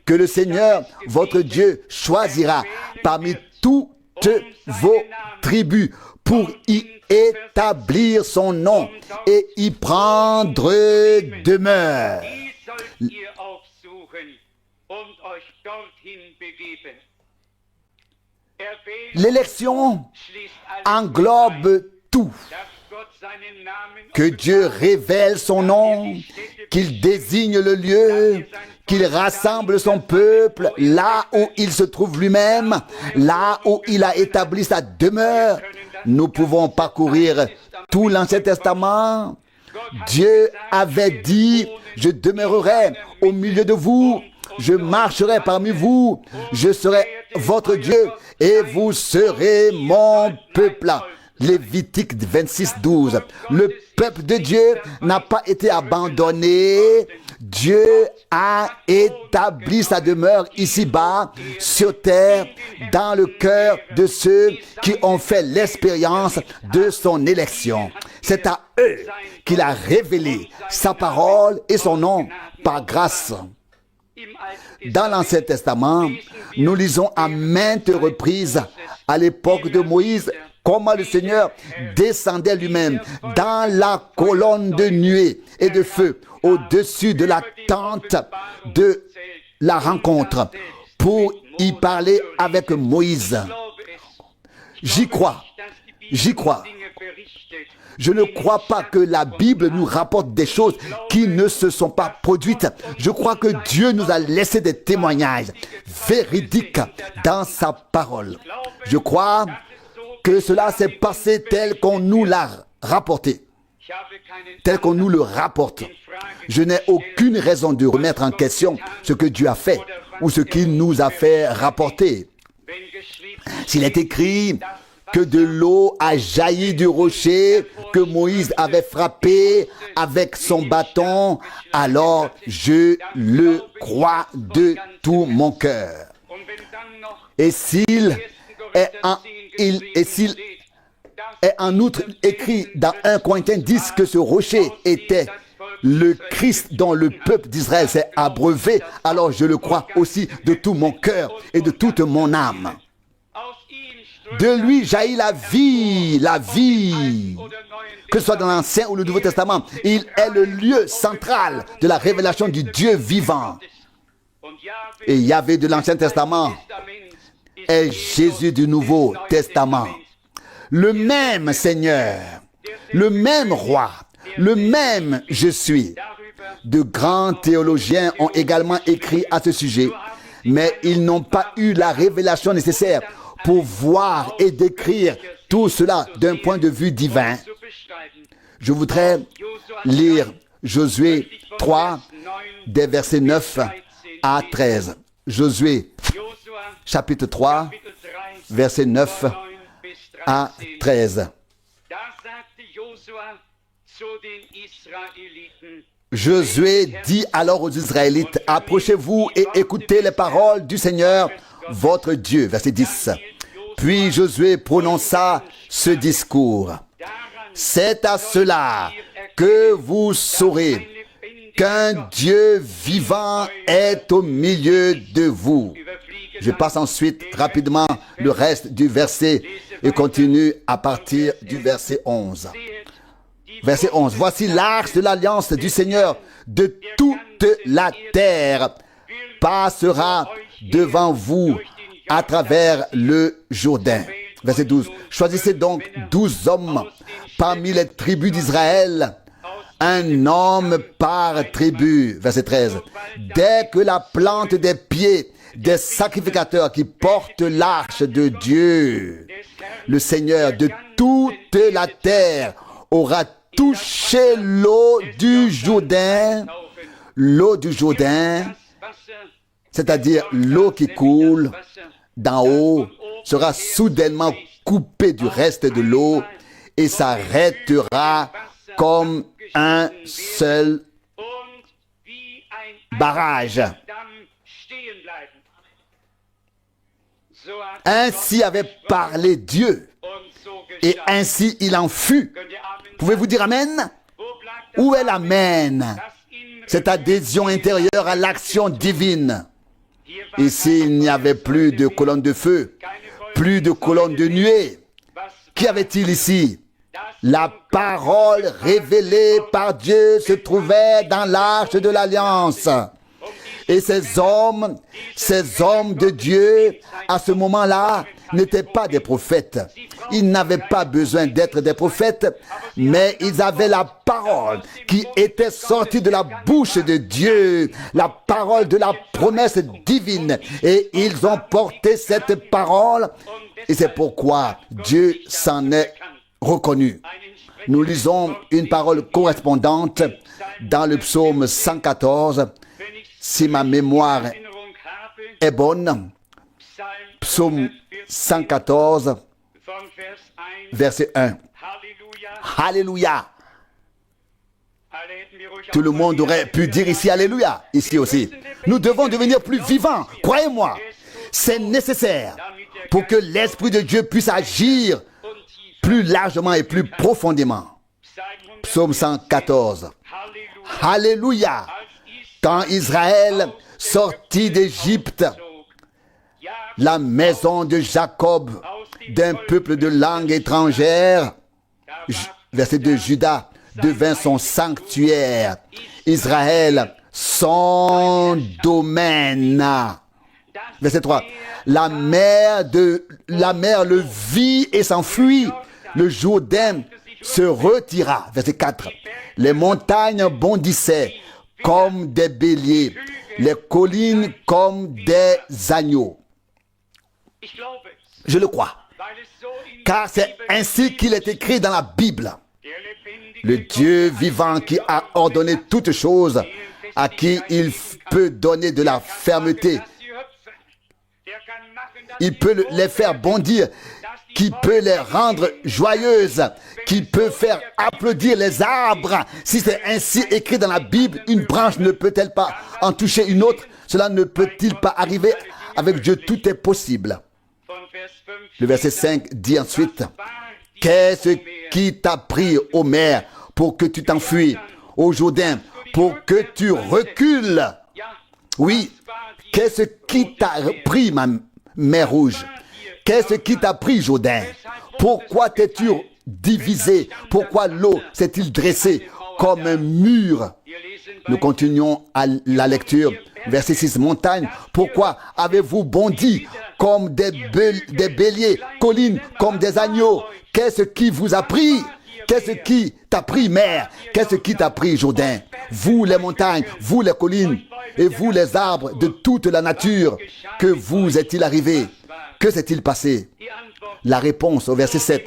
que le Seigneur votre Dieu choisira parmi toutes vos tribus pour y établir son nom et y prendre demeure. L'élection englobe tout. Que Dieu révèle son nom, qu'il désigne le lieu, qu'il rassemble son peuple là où il se trouve lui-même, là où il a établi sa demeure. Nous pouvons parcourir tout l'Ancien Testament. Dieu avait dit, je demeurerai au milieu de vous, je marcherai parmi vous, je serai votre Dieu et vous serez mon peuple. Lévitique 26, 12. Le peuple de Dieu n'a pas été abandonné. Dieu a établi sa demeure ici-bas, sur terre, dans le cœur de ceux qui ont fait l'expérience de son élection. C'est à eux qu'il a révélé sa parole et son nom par grâce. Dans l'Ancien Testament, nous lisons à maintes reprises, à l'époque de Moïse, comment le Seigneur descendait lui-même dans la colonne de nuée et de feu au-dessus de la tente de la rencontre pour y parler avec Moïse. J'y crois. Je ne crois pas que la Bible nous rapporte des choses qui ne se sont pas produites. Je crois que Dieu nous a laissé des témoignages véridiques dans sa parole. Je crois que cela s'est passé tel qu'on nous l'a rapporté, tel qu'on nous le rapporte. Je n'ai aucune raison de remettre en question ce que Dieu a fait ou ce qu'il nous a fait rapporter. S'il est écrit que de l'eau a jailli du rocher que Moïse avait frappé avec son bâton, alors je le crois de tout mon cœur. Et s'il est en outre écrit dans 1 Corinthiens 10 que ce rocher était le Christ dont le peuple d'Israël s'est abreuvé, alors je le crois aussi de tout mon cœur et de toute mon âme. De lui jaillit la vie, que ce soit dans l'Ancien ou le Nouveau Testament. Il est le lieu central de la révélation du Dieu vivant. Et Yahvé de l'Ancien Testament est Jésus du Nouveau Testament. Le même Seigneur, le même Roi, le même je suis. De grands théologiens ont également écrit à ce sujet, mais ils n'ont pas eu la révélation nécessaire pour voir et décrire tout cela d'un point de vue divin. Je voudrais lire Josué 3, des versets 9 à 13. Josué, chapitre 3, versets 9 à 13. Josué dit alors aux Israélites, « Approchez-vous et écoutez les paroles du Seigneur, votre Dieu. » Verset 10. Puis Josué prononça ce discours. « C'est à cela que vous saurez qu'un Dieu vivant est au milieu de vous. Je passe ensuite rapidement le reste du verset et continue à partir du verset 11. Verset 11. Voici l'arche de l'alliance du Seigneur de toute la terre passera devant vous à travers le Jourdain. Verset 12. Choisissez donc 12 hommes parmi les tribus d'Israël, un homme par tribu. Verset 13. Dès que la plante des pieds des sacrificateurs qui portent l'arche de Dieu, le Seigneur de toute la terre aura touché l'eau du Jourdain, c'est-à-dire l'eau qui coule d'en haut, sera soudainement coupée du reste de l'eau et s'arrêtera comme un seul barrage. Ainsi avait parlé Dieu, et ainsi il en fut. Pouvez-vous dire Amen? Où est l'Amen? Cette adhésion intérieure à l'action divine. Ici, il n'y avait plus de colonne de feu, plus de colonne de nuée. Qu'y avait-il ici? La parole révélée par Dieu se trouvait dans l'arche de l'alliance. Et ces hommes de Dieu, à ce moment-là, n'étaient pas des prophètes. Ils n'avaient pas besoin d'être des prophètes, mais ils avaient la parole qui était sortie de la bouche de Dieu, la parole de la promesse divine. Et ils ont porté cette parole, et c'est pourquoi Dieu s'en est reconnu. Nous lisons une parole correspondante dans le psaume 114, si ma mémoire est bonne. Psaume 114, verset 1. Alléluia. Tout le monde aurait pu dire ici Alléluia, ici aussi. Nous devons devenir plus vivants, croyez-moi. C'est nécessaire pour que l'Esprit de Dieu puisse agir plus largement et plus profondément. Psaume 114. Alléluia. Quand Israël sortit d'Égypte, la maison de Jacob, d'un peuple de langue étrangère, verset 2, Juda devint son sanctuaire, Israël son domaine. Verset 3, la mer le vit et s'enfuit, le Jourdain se retira. Verset 4, les montagnes bondissaient comme des béliers, les collines comme des agneaux. Je le crois, car c'est ainsi qu'il est écrit dans la Bible. Le Dieu vivant qui a ordonné toutes choses, à qui il peut donner de la fermeté, il peut les faire bondir, qui peut les rendre joyeuses, qui peut faire applaudir les arbres. Si c'est ainsi écrit dans la Bible, une branche ne peut-elle pas en toucher une autre? Cela ne peut-il pas arriver avec Dieu? Tout est possible. Le verset 5 dit ensuite, qu'est-ce qui t'a pris, ô mer, pour que tu t'enfuis, ô Jourdain, pour que tu recules? Oui, qu'est-ce qui t'a pris, ma mer rouge? Qu'est-ce qui t'a pris, Jourdain? Pourquoi t'es-tu divisé? Pourquoi l'eau s'est-il dressée comme un mur? Nous continuons à la lecture. Verset 6, montagne, pourquoi avez-vous bondi comme des béliers, collines comme des agneaux? Qu'est-ce qui vous a pris? Qu'est-ce qui t'a pris, mer? Qu'est-ce qui t'a pris, Jourdain? Vous les montagnes, vous les collines, et vous les arbres de toute la nature, que vous est-il arrivé? Que s'est-il passé? La réponse au verset 7,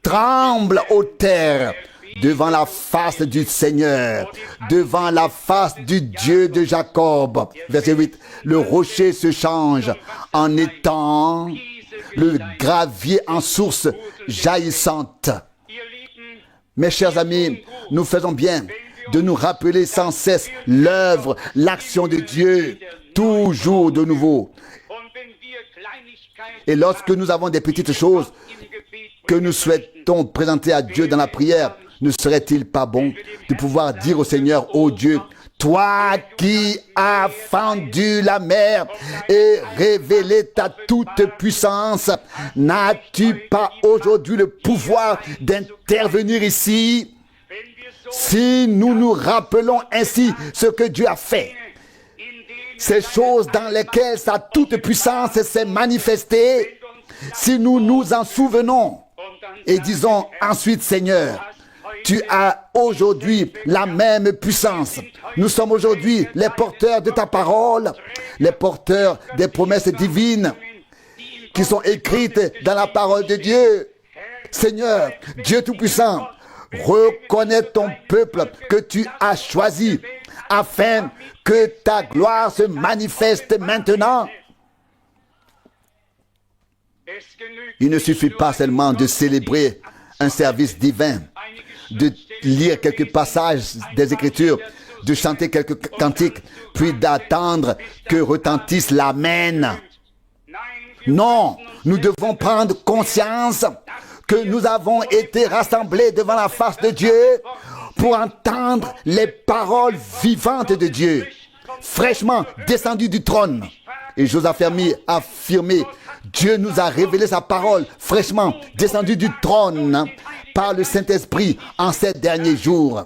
tremble, ô terre, devant la face du Seigneur, devant la face du Dieu de Jacob. Verset 8, le rocher se change en étang, le gravier en source jaillissante. Mes chers amis, nous faisons bien de nous rappeler sans cesse l'œuvre, l'action de Dieu, toujours de nouveau. Et lorsque nous avons des petites choses que nous souhaitons présenter à Dieu dans la prière, ne serait-il pas bon de pouvoir dire au Seigneur, ô Dieu, toi qui as fendu la mer et révélé ta toute puissance, n'as-tu pas aujourd'hui le pouvoir d'intervenir ici? Si nous nous rappelons ainsi ce que Dieu a fait, ces choses dans lesquelles sa toute puissance s'est manifestée, si nous nous en souvenons et disons ensuite, Seigneur, tu as aujourd'hui la même puissance. Nous sommes aujourd'hui les porteurs de ta parole, les porteurs des promesses divines qui sont écrites dans la parole de Dieu. Seigneur, Dieu Tout-Puissant, reconnais ton peuple que tu as choisi afin que ta gloire se manifeste maintenant. Il ne suffit pas seulement de célébrer un service divin, de lire quelques passages des Écritures, de chanter quelques cantiques, puis d'attendre que retentisse l'Amen. Non, nous devons prendre conscience que nous avons été rassemblés devant la face de Dieu pour entendre les paroles vivantes de Dieu, fraîchement descendues du trône. Et j'ose affirmer, Dieu nous a révélé sa parole fraîchement descendue du trône par le Saint-Esprit en ces derniers jours.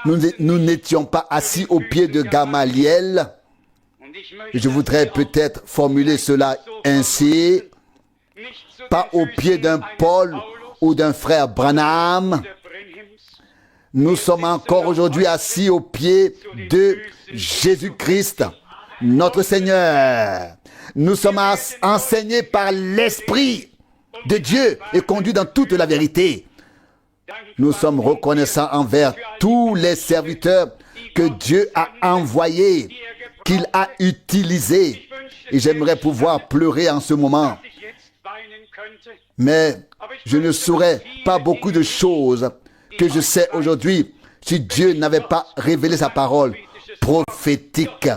Nous n'étions pas assis au pied de Gamaliel. Je voudrais peut-être formuler cela ainsi, pas au pied d'un Paul ou d'un frère Branham. Nous sommes encore aujourd'hui assis au pied de Jésus-Christ, notre Seigneur. Nous sommes enseignés par l'Esprit de Dieu et conduits dans toute la vérité. Nous sommes reconnaissants envers tous les serviteurs que Dieu a envoyés, qu'il a utilisés. Et j'aimerais pouvoir pleurer en ce moment. Mais je ne saurais pas beaucoup de choses que je sais aujourd'hui si Dieu n'avait pas révélé sa parole prophétique.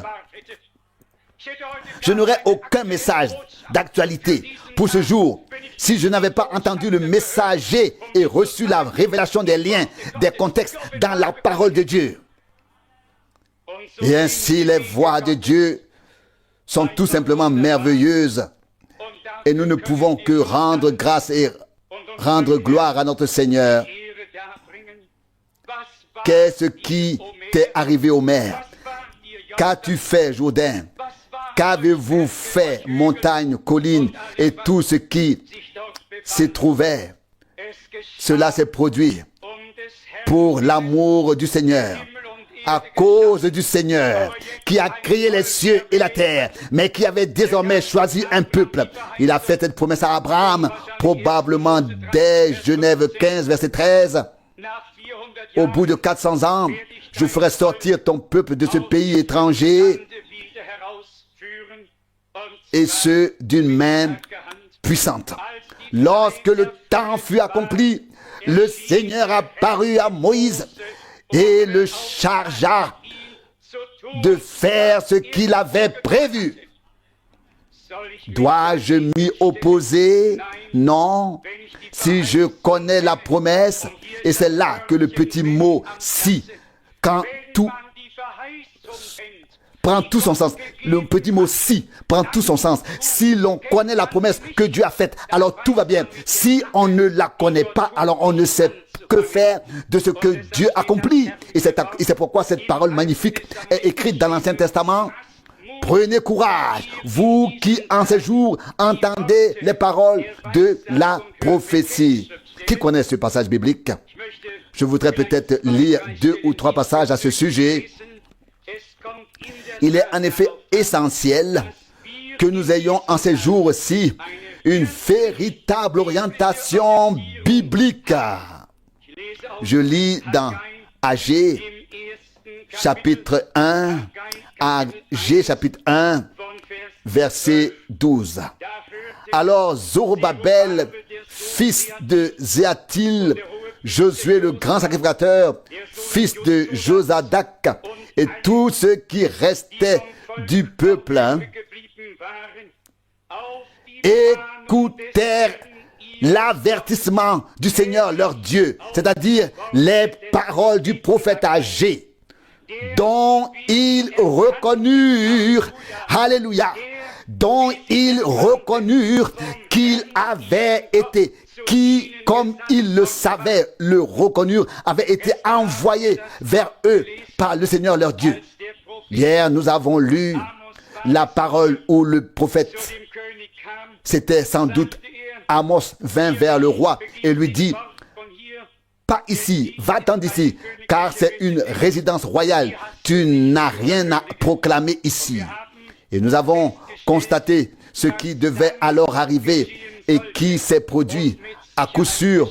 Je n'aurais aucun message d'actualité pour ce jour si je n'avais pas entendu le messager et reçu la révélation des liens, des contextes dans la parole de Dieu. Et ainsi les voix de Dieu sont tout simplement merveilleuses et nous ne pouvons que rendre grâce et rendre gloire à notre Seigneur. Qu'est-ce qui t'est arrivé, Omer? Qu'as-tu fait, Jourdain? Qu'avez-vous fait, montagne, colline et tout ce qui s'y trouvait? Cela s'est produit pour l'amour du Seigneur, à cause du Seigneur qui a créé les cieux et la terre, mais qui avait désormais choisi un peuple. Il a fait cette promesse à Abraham, probablement dès Genève 15, verset 13. Au bout de 400 ans, je ferai sortir ton peuple de ce pays étranger, et ce d'une main puissante. Lorsque le temps fut accompli, le Seigneur apparut à Moïse et le chargea de faire ce qu'il avait prévu. Dois-je m'y opposer? Non. Si je connais la promesse, et c'est là que le petit mot « si », quand tout prend tout son sens. Le petit mot « si » prend tout son sens. Si l'on connaît la promesse que Dieu a faite, alors tout va bien. Si on ne la connaît pas, alors on ne sait que faire de ce que Dieu accomplit. Et c'est pourquoi cette parole magnifique est écrite dans l'Ancien Testament. Prenez courage, vous qui en ces jours entendez les paroles de la prophétie. Qui connaît ce passage biblique? Je voudrais peut-être lire 2 ou 3 passages à ce sujet. Il est en effet essentiel que nous ayons en ces jours-ci une véritable orientation biblique. Je lis dans Agé, chapitre 1, Agé, chapitre 1, verset 12. Alors Zorobabel, fils de Zéatil, Josué le grand sacrificateur, fils de Josadak, et tous ceux qui restaient du peuple, écoutèrent l'avertissement du Seigneur leur Dieu, c'est-à-dire les paroles du prophète âgé, dont ils reconnurent, alléluia, dont ils reconnurent qu'il avait été, qui, comme ils le savaient, le reconnurent, avait été envoyé vers eux par le Seigneur leur Dieu. Hier, nous avons lu la parole où le prophète, c'était sans doute Amos, vint vers le roi et lui dit: pas ici, va-t'en d'ici, car c'est une résidence royale. Tu n'as rien à proclamer ici. Et nous avons constaté ce qui devait alors arriver et qui s'est produit à coup sûr,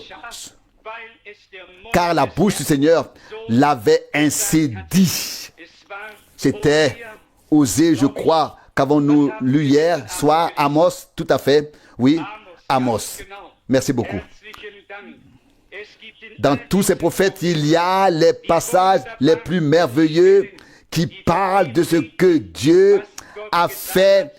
car la bouche du Seigneur l'avait ainsi dit. C'était Osée, je crois, qu'avons-nous lu hier soir. Amos, tout à fait. Oui, Amos. Merci beaucoup. Dans tous ces prophètes, il y a les passages les plus merveilleux qui parlent de ce que Dieu a fait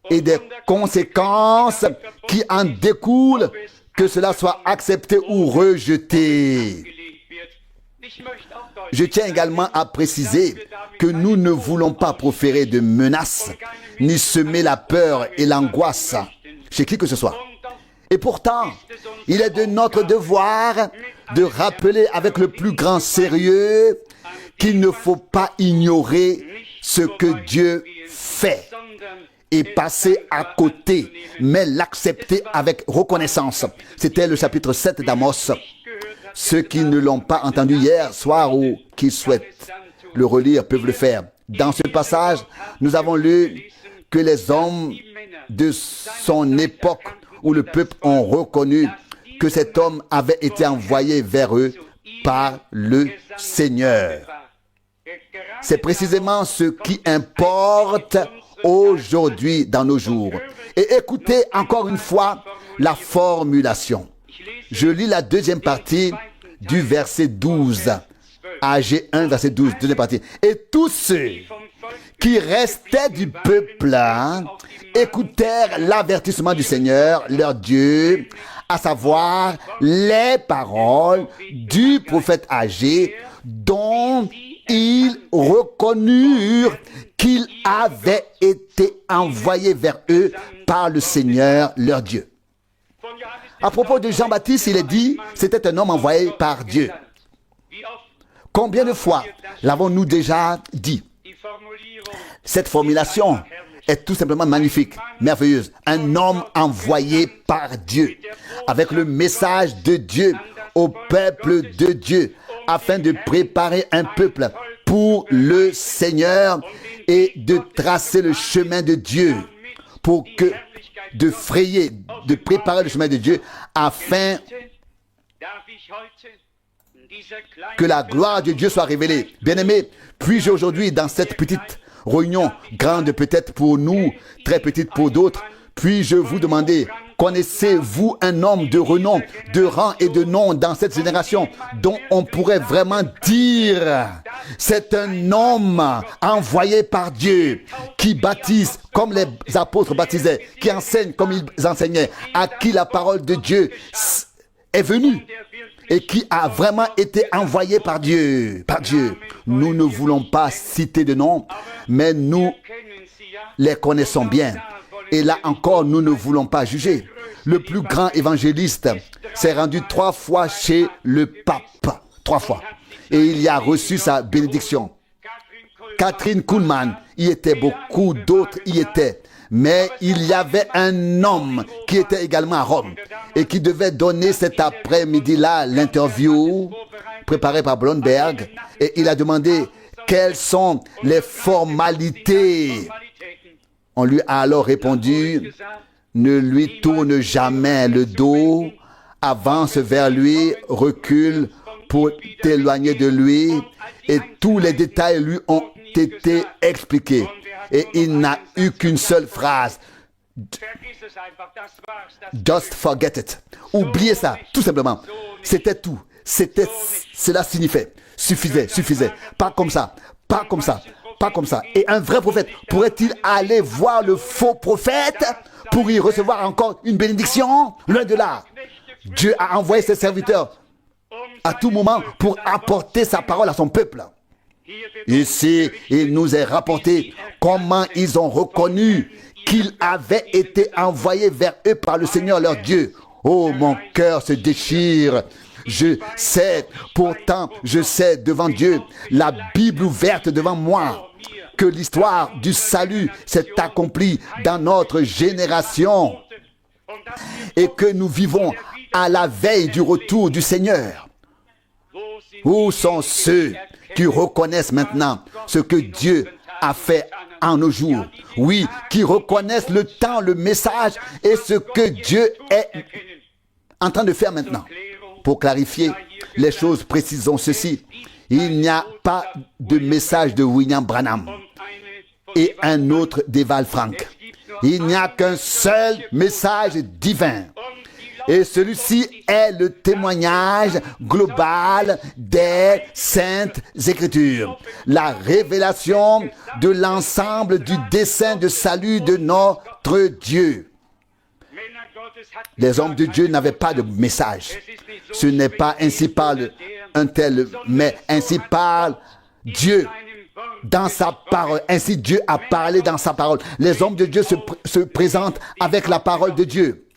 et des conséquences qui en découlent, que cela soit accepté ou rejeté. Je tiens également à préciser que nous ne voulons pas proférer de menaces, ni semer la peur et l'angoisse chez qui que ce soit. Et pourtant, il est de notre devoir de rappeler avec le plus grand sérieux qu'il ne faut pas ignorer ce que Dieu fait et passer à côté, mais l'accepter avec reconnaissance. C'était le chapitre 7 d'Amos. Ceux qui ne l'ont pas entendu hier soir ou qui souhaitent le relire peuvent le faire. Dans ce passage, nous avons lu que les hommes de son époque où le peuple ont reconnu que cet homme avait été envoyé vers eux par le Seigneur. C'est précisément ce qui importe aujourd'hui dans nos jours. Et écoutez encore une fois la formulation. Je lis la deuxième partie du verset 12. Ag 1, verset 12, deuxième partie. Et tous ceux qui restaient du peuple écoutèrent l'avertissement du Seigneur, leur Dieu, à savoir les paroles du prophète Ag, dont ils reconnurent qu'il avait été envoyé vers eux par le Seigneur, leur Dieu. À propos de Jean-Baptiste, il est dit, c'était un homme envoyé par Dieu. Combien de fois l'avons-nous déjà dit? Cette formulation est tout simplement magnifique, merveilleuse. Un homme envoyé par Dieu, avec le message de Dieu au peuple de Dieu, afin de préparer un peuple pour le Seigneur et de tracer le chemin de Dieu, pour que de frayer, de préparer le chemin de Dieu, afin que la gloire de Dieu soit révélée. Bien-aimés, puis-je aujourd'hui, dans cette petite réunion, grande peut-être pour nous, très petite pour d'autres, puis-je vous demander, connaissez-vous un homme de renom, de rang et de nom dans cette génération dont on pourrait vraiment dire, c'est un homme envoyé par Dieu, qui baptise comme les apôtres baptisaient, qui enseigne comme ils enseignaient, à qui la parole de Dieu est venue et qui a vraiment été envoyé par Dieu. Par Dieu. Nous ne voulons pas citer de noms, mais nous les connaissons bien. Et là encore, nous ne voulons pas juger. Le plus grand évangéliste s'est rendu 3 fois chez le pape. 3 fois. Et il y a reçu sa bénédiction. Catherine Kuhlman y était, beaucoup d'autres y étaient. Mais il y avait un homme qui était également à Rome et qui devait donner cet après-midi-là l'interview préparée par Blomberg. Et il a demandé quelles sont les formalités. On lui a alors répondu, ne lui tourne jamais le dos, avance vers lui, recule pour t'éloigner de lui. Et tous les détails lui ont été expliqués. Et il n'a eu qu'une seule phrase. Just forget it. Oubliez ça, tout simplement. C'était tout. Cela suffisait. Pas comme ça. Et un vrai prophète, pourrait-il aller voir le faux prophète pour y recevoir encore une bénédiction? Loin de là. Dieu a envoyé ses serviteurs à tout moment pour apporter sa parole à son peuple. Ici, il nous est rapporté comment ils ont reconnu qu'il avait été envoyé vers eux par le Seigneur leur Dieu. Oh, mon cœur se déchire. Je sais, pourtant, je sais devant Dieu, la Bible ouverte devant moi, que l'histoire du salut s'est accomplie dans notre génération et que nous vivons à la veille du retour du Seigneur. Où sont ceux qui reconnaissent maintenant ce que Dieu a fait en nos jours? Oui, qui reconnaissent le temps, le message et ce que Dieu est en train de faire maintenant. Pour clarifier les choses, précisons ceci. Il n'y a pas de message de William Branham et un autre d'Eval Frank. Il n'y a qu'un seul message divin. Et celui-ci est le témoignage global des Saintes Écritures. La révélation de l'ensemble du dessein de salut de notre Dieu. Les hommes de Dieu n'avaient pas de message. Ce n'est pas ainsi parle un tel, mais ainsi parle Dieu dans sa parole. Ainsi Dieu a parlé dans sa parole. Les hommes de Dieu se présentent avec la parole de Dieu.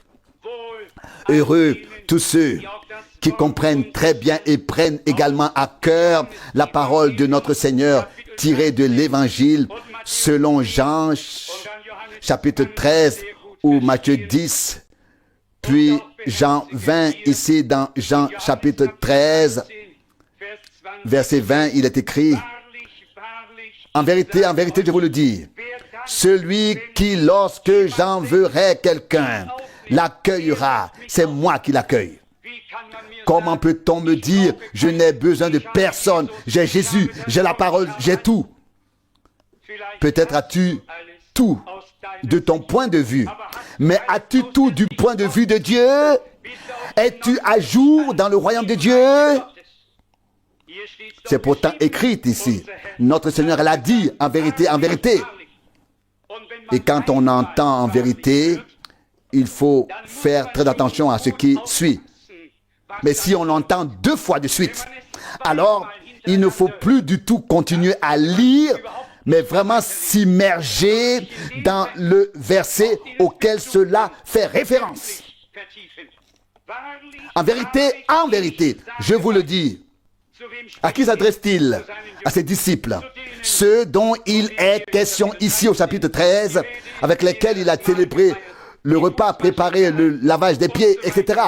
Heureux tous ceux qui comprennent très bien et prennent également à cœur la parole de notre Seigneur tirée de l'Évangile selon Jean chapitre 13 ou Matthieu 10, puis Jean 20, ici dans Jean chapitre 13, verset 20, il est écrit: en vérité, je vous le dis, celui qui, lorsque j'enverrai quelqu'un, l'accueillera, c'est moi qui l'accueille. Comment peut-on me dire, je n'ai besoin de personne, j'ai Jésus, j'ai la parole, j'ai tout? Peut-être as-tu tout de ton point de vue, mais as-tu tout du point de vue de Dieu? Es-tu à jour dans le royaume de Dieu? C'est pourtant écrit ici. Notre Seigneur l'a dit, en vérité, en vérité. Et quand on entend en vérité, il faut faire très attention à ce qui suit. Mais si on entend deux fois de suite, alors il ne faut plus du tout continuer à lire, mais vraiment s'immerger dans le verset auquel cela fait référence. En vérité, je vous le dis. À qui s'adresse-t-il? À ses disciples. Ceux dont il est question ici au chapitre 13, avec lesquels il a célébré le repas, préparé le lavage des pieds, etc.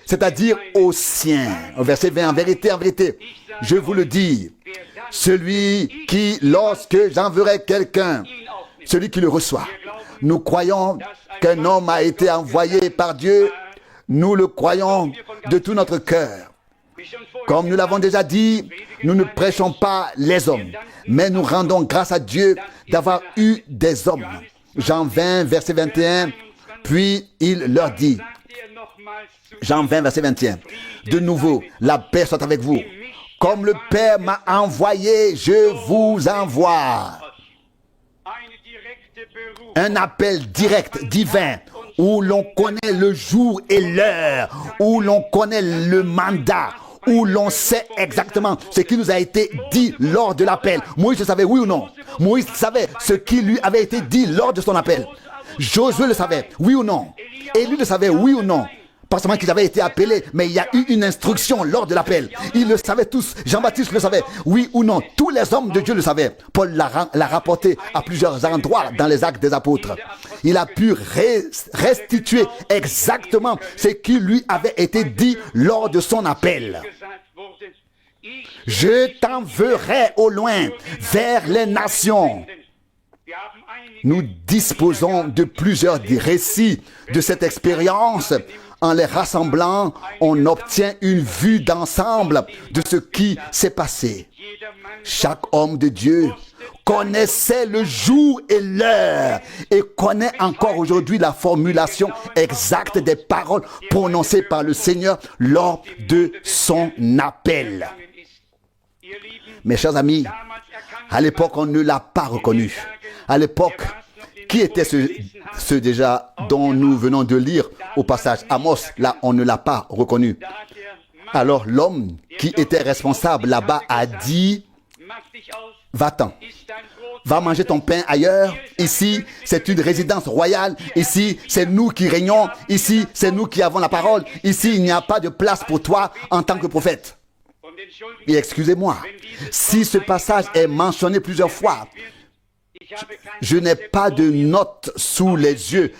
C'est-à-dire aux siens. Au verset 20, en vérité, je vous le dis, celui qui, lorsque j'enverrai quelqu'un, celui qui le reçoit. Nous croyons qu'un homme a été envoyé par Dieu. Nous le croyons de tout notre cœur. Comme nous l'avons déjà dit, nous ne prêchons pas les hommes, mais nous rendons grâce à Dieu d'avoir eu des hommes. Jean 20, verset 21, puis il leur dit, Jean 20, verset 21, de nouveau, la paix soit avec vous. Comme le Père m'a envoyé, je vous envoie. Un appel direct, divin, où l'on connaît le jour et l'heure, où l'on connaît le mandat, où l'on sait exactement ce qui nous a été dit lors de l'appel. Moïse savait, oui ou non? Moïse savait ce qui lui avait été dit lors de son appel. Josué le savait, oui ou non? Élie le savait, oui ou non? Pas seulement qu'ils avaient été appelés, mais il y a eu une instruction lors de l'appel. Ils le savaient tous. Jean-Baptiste le savait, oui ou non? Tous les hommes de Dieu le savaient. Paul l'a rapporté à plusieurs endroits dans les Actes des Apôtres. Il a pu restituer exactement ce qui lui avait été dit lors de son appel. Je t'enverrai au loin, vers les nations. Nous disposons de plusieurs récits de cette expérience. En les rassemblant, on obtient une vue d'ensemble de ce qui s'est passé. Chaque homme de Dieu connaissait le jour et l'heure et connaît encore aujourd'hui la formulation exacte des paroles prononcées par le Seigneur lors de son appel. Mes chers amis, à l'époque, on ne l'a pas reconnu. À l'époque, Qui étaient ceux déjà dont nous venons de lire au passage Amos? Là, on ne l'a pas reconnu. Alors l'homme qui était responsable là-bas a dit, va-t'en, va manger ton pain ailleurs. Ici, c'est une résidence royale. Ici, c'est nous qui régnons. Ici, c'est nous qui avons la parole. Ici, il n'y a pas de place pour toi en tant que prophète. Et excusez-moi, si ce passage est mentionné plusieurs fois, je n'ai pas de notes sous les yeux,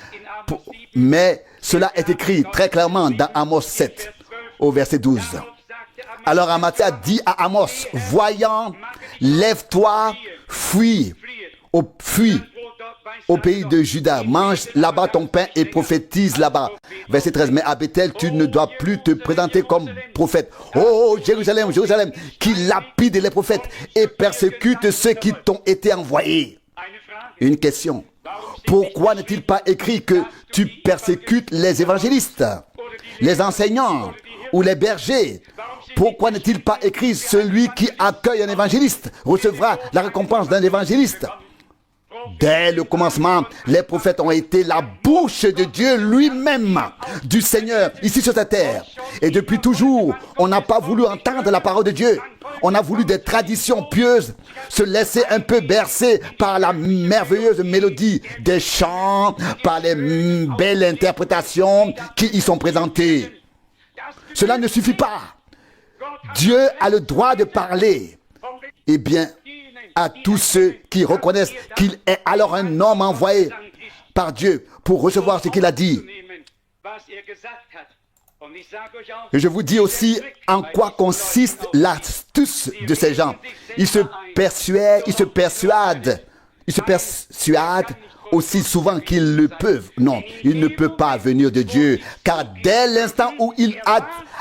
mais cela est écrit très clairement dans Amos 7, au verset 12. Alors Amathia dit à Amos, voyant, lève-toi, fuis au pays de Juda, mange là-bas ton pain et prophétise là-bas. Verset 13, mais à Bethel, tu ne dois plus te présenter comme prophète. Oh, Jérusalem, Jérusalem, qui lapide les prophètes et persécute ceux qui t'ont été envoyés. Une question. Pourquoi n'est-il pas écrit que tu persécutes les évangélistes, les enseignants ou les bergers? Pourquoi n'est-il pas écrit celui qui accueille un évangéliste recevra la récompense d'un évangéliste? Dès le commencement, les prophètes ont été la bouche de Dieu lui-même, du Seigneur, ici sur cette terre. Et depuis toujours, on n'a pas voulu entendre la parole de Dieu. On a voulu des traditions pieuses, se laisser un peu bercer par la merveilleuse mélodie des chants, par les belles interprétations qui y sont présentées. Cela ne suffit pas. Dieu a le droit de parler. Eh bien, à tous ceux qui reconnaissent qu'il est alors un homme envoyé par Dieu pour recevoir ce qu'il a dit. Et je vous dis aussi en quoi consiste l'astuce de ces gens. Ils se persuadent aussi souvent qu'ils le peuvent. Non, il ne peut pas venir de Dieu, car dès l'instant où il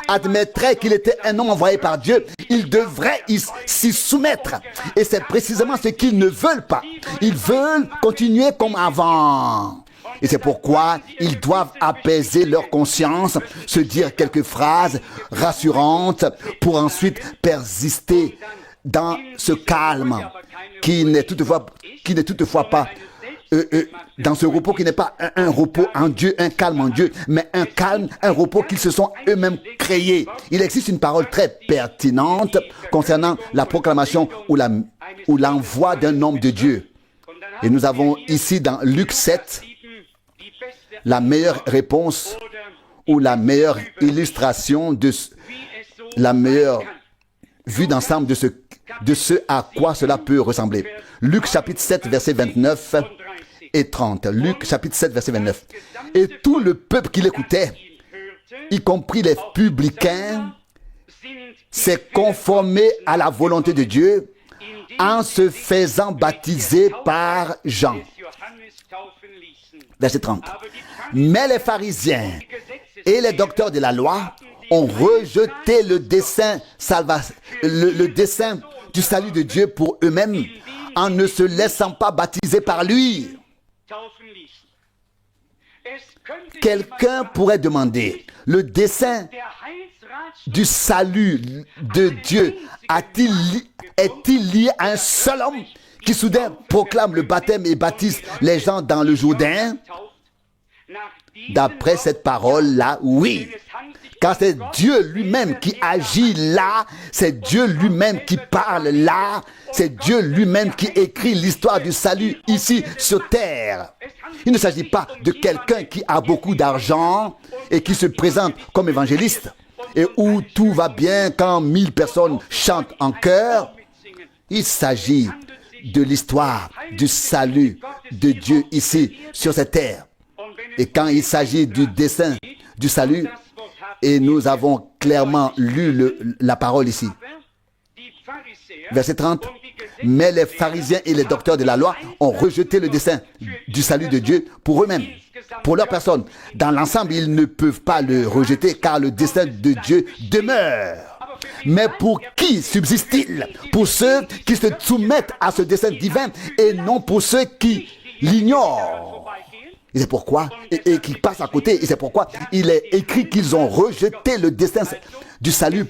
admettrait qu'il était un homme envoyé par Dieu, il devrait s'y soumettre. Et c'est précisément ce qu'ils ne veulent pas. Ils veulent continuer comme avant. Et c'est pourquoi ils doivent apaiser leur conscience, se dire quelques phrases rassurantes pour ensuite persister dans ce calme qui n'est toutefois pas dans ce repos qui n'est pas un repos en Dieu, un calme en Dieu, mais un calme, un repos qu'ils se sont eux-mêmes créés. Il existe une parole très pertinente concernant la proclamation ou l'envoi d'un homme de Dieu. Et nous avons ici dans Luc 7 la meilleure réponse ou la meilleure illustration la meilleure vue d'ensemble de ce à quoi cela peut ressembler. Luc chapitre 7 verset 29 et 30. Luc chapitre 7 verset 29. Et tout le peuple qui l'écoutait, y compris les publicains, s'est conformé à la volonté de Dieu en se faisant baptiser par Jean. Verset 30. Mais les pharisiens et les docteurs de la loi ont rejeté le dessein du salut de Dieu pour eux-mêmes en ne se laissant pas baptiser par lui. Quelqu'un pourrait demander, le dessein du salut de Dieu est-il lié à un seul homme qui soudain proclame le baptême et baptise les gens dans le Jourdain? D'après cette parole-là, oui. Car c'est Dieu lui-même qui agit là, c'est Dieu lui-même qui parle là, c'est Dieu lui-même qui écrit l'histoire du salut ici sur terre. Il ne s'agit pas de quelqu'un qui a beaucoup d'argent et qui se présente comme évangéliste et où tout va bien quand 1000 personnes chantent en chœur. Il s'agit de l'histoire du salut de Dieu ici sur cette terre. Et quand il s'agit du dessein du salut, et nous avons clairement lu la parole ici. Verset 30. Mais les pharisiens et les docteurs de la loi ont rejeté le dessein du salut de Dieu pour eux-mêmes, pour leur personne. Dans l'ensemble, ils ne peuvent pas le rejeter car le dessein de Dieu demeure. Mais pour qui subsiste-t-il? Pour ceux qui se soumettent à ce dessein divin et non pour ceux qui l'ignorent. Et c'est pourquoi, et qui passent à côté, et c'est pourquoi il est écrit qu'ils ont rejeté le dessein du salut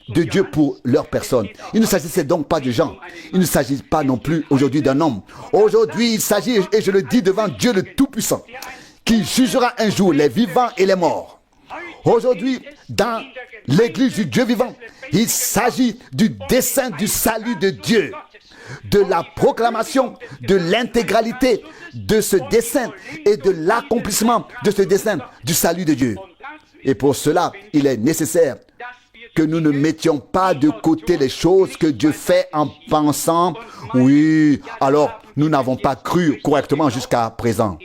de Dieu pour leur personne. Il ne s'agissait donc pas de gens. Il ne s'agit pas non plus aujourd'hui d'un homme. Aujourd'hui, il s'agit, et je le dis devant Dieu le Tout-Puissant, qui jugera un jour les vivants et les morts. Aujourd'hui, dans l'église du Dieu vivant, il s'agit du dessein du salut de Dieu, de la proclamation de l'intégralité de ce dessein et de l'accomplissement de ce dessein du salut de Dieu. Et pour cela, il est nécessaire que nous ne mettions pas de côté les choses que Dieu fait en pensant, oui, alors nous n'avons pas cru correctement jusqu'à présent.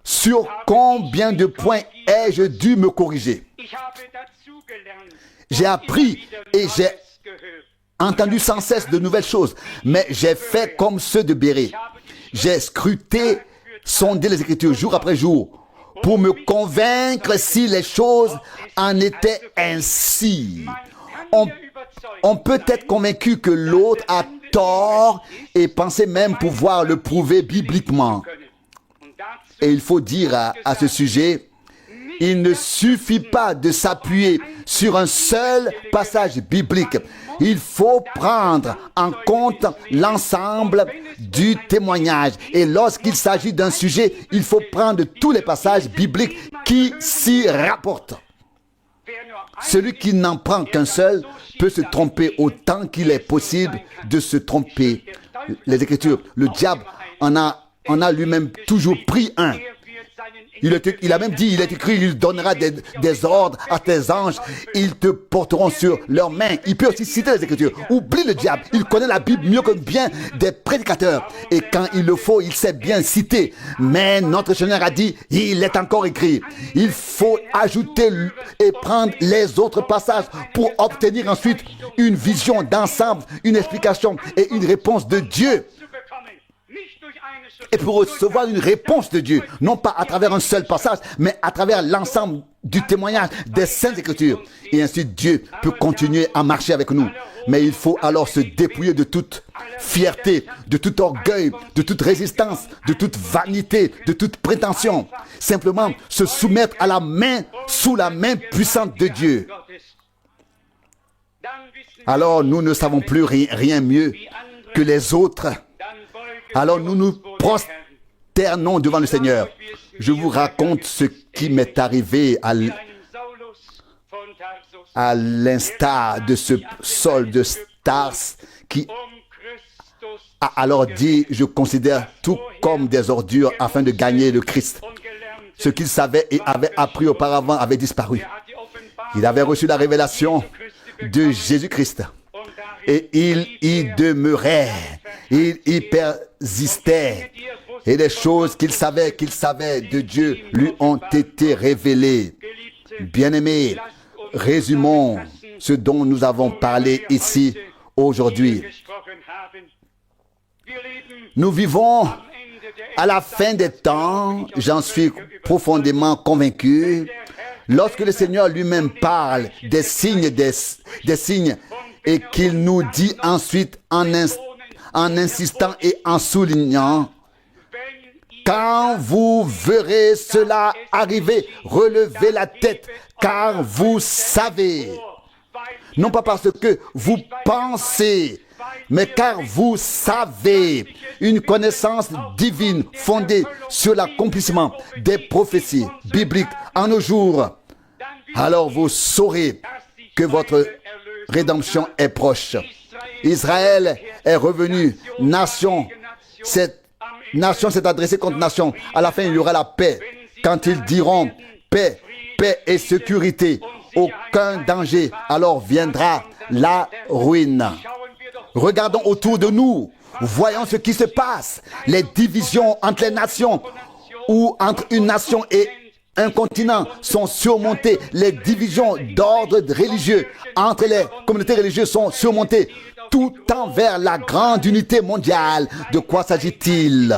Sur combien de points ai-je dû me corriger? J'ai appris et j'ai entendu sans cesse de nouvelles choses, mais j'ai fait comme ceux de Béré. J'ai scruté, sondé les Écritures jour après jour pour me convaincre si les choses en étaient ainsi. On peut être convaincu que l'autre a tort et penser même pouvoir le prouver bibliquement. Et il faut dire à ce sujet, il ne suffit pas de s'appuyer sur un seul passage biblique. Il faut prendre en compte l'ensemble du témoignage. Et lorsqu'il s'agit d'un sujet, il faut prendre tous les passages bibliques qui s'y rapportent. Celui qui n'en prend qu'un seul peut se tromper autant qu'il est possible de se tromper. Les Écritures, le diable en a lui-même toujours pris un. Il a même dit, il est écrit, il donnera des ordres à tes anges, ils te porteront sur leurs mains. Il peut aussi citer les Écritures. Oublie le diable, il connaît la Bible mieux que bien des prédicateurs. Et quand il le faut, il sait bien citer. Mais notre Seigneur a dit, il est encore écrit. Il faut ajouter et prendre les autres passages pour obtenir ensuite une vision d'ensemble, une explication et une réponse de Dieu. Et pour recevoir une réponse de Dieu, non pas à travers un seul passage, mais à travers l'ensemble du témoignage des Saintes Écritures. Et ainsi Dieu peut continuer à marcher avec nous. Mais il faut alors se dépouiller de toute fierté, de tout orgueil, de toute résistance, de toute vanité, de toute prétention. Simplement se soumettre à la main, sous la main puissante de Dieu. Alors nous ne savons plus rien mieux que les autres. Alors nous nous prosternons devant le Seigneur. Je vous raconte ce qui m'est arrivé à l'instar de ce Saul de Stars qui a alors dit, je considère tout comme des ordures afin de gagner le Christ. Ce qu'il savait et avait appris auparavant avait disparu. Il avait reçu la révélation de Jésus-Christ. Et il y demeurait, il y persistait. Et les choses qu'il savait de Dieu lui ont été révélées. Bien-aimés, résumons ce dont nous avons parlé ici aujourd'hui. Nous vivons à la fin des temps, j'en suis profondément convaincu, lorsque le Seigneur lui-même parle des signes, des signes, et qu'il nous dit ensuite en insistant et en soulignant, quand vous verrez cela arriver, relevez la tête, car vous savez, non pas parce que vous pensez, mais car vous savez, une connaissance divine fondée sur l'accomplissement des prophéties bibliques en nos jours, alors vous saurez que votre rédemption est proche. Israël est revenu, nation. Cette nation s'est adressée contre nation. À la fin, il y aura la paix. Quand ils diront paix, paix et sécurité, aucun danger, alors viendra la ruine. Regardons autour de nous, voyons ce qui se passe. Les divisions entre les nations ou entre une nation et un continent sont surmontées. Les divisions d'ordre religieux entre les communautés religieuses sont surmontées. Tout tend vers la grande unité mondiale. De quoi s'agit-il?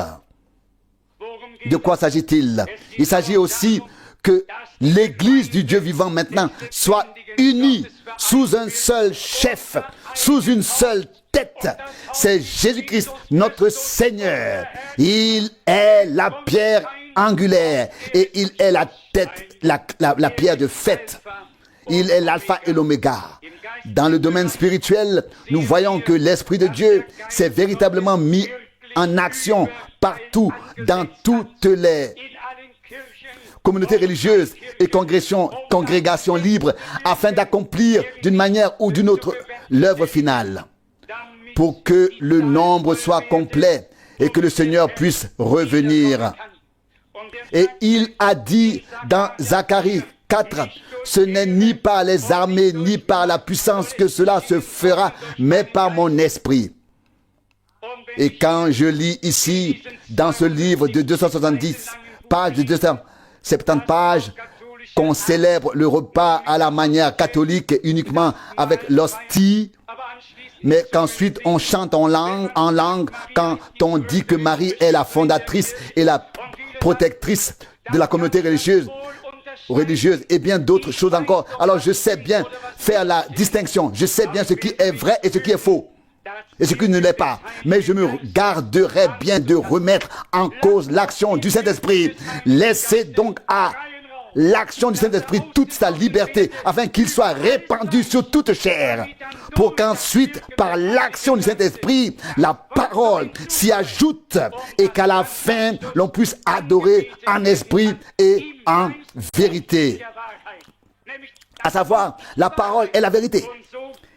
De quoi s'agit-il? Il s'agit aussi que l'Église du Dieu vivant maintenant soit unie sous un seul chef, sous une seule tête. C'est Jésus-Christ, notre Seigneur. Il est la pierre angulaire et il est la tête, la pierre de fête. Il est l'alpha et l'oméga. Dans le domaine spirituel, nous voyons que l'Esprit de Dieu s'est véritablement mis en action partout, dans toutes les communautés religieuses et congrégations libres, afin d'accomplir d'une manière ou d'une autre l'œuvre finale, pour que le nombre soit complet et que le Seigneur puisse revenir. Et il a dit dans Zacharie 4, ce n'est ni par les armées, ni par la puissance que cela se fera, mais par mon esprit. Et quand je lis ici, dans ce livre de 270 pages, de 270 pages, qu'on célèbre le repas à la manière catholique uniquement avec l'hostie, mais qu'ensuite on chante en langue, quand on dit que Marie est la fondatrice et la protectrice de la communauté religieuse et bien d'autres choses encore. Alors je sais bien faire la distinction, je sais bien ce qui est vrai et ce qui est faux et ce qui ne l'est pas, mais je me garderai bien de remettre en cause l'action du Saint-Esprit. Laissez donc à l'action du Saint-Esprit toute sa liberté, afin qu'il soit répandu sur toute chair, pour qu'ensuite, par l'action du Saint-Esprit, la parole s'y ajoute et qu'à la fin, l'on puisse adorer en esprit et en vérité. À savoir, la parole est la vérité.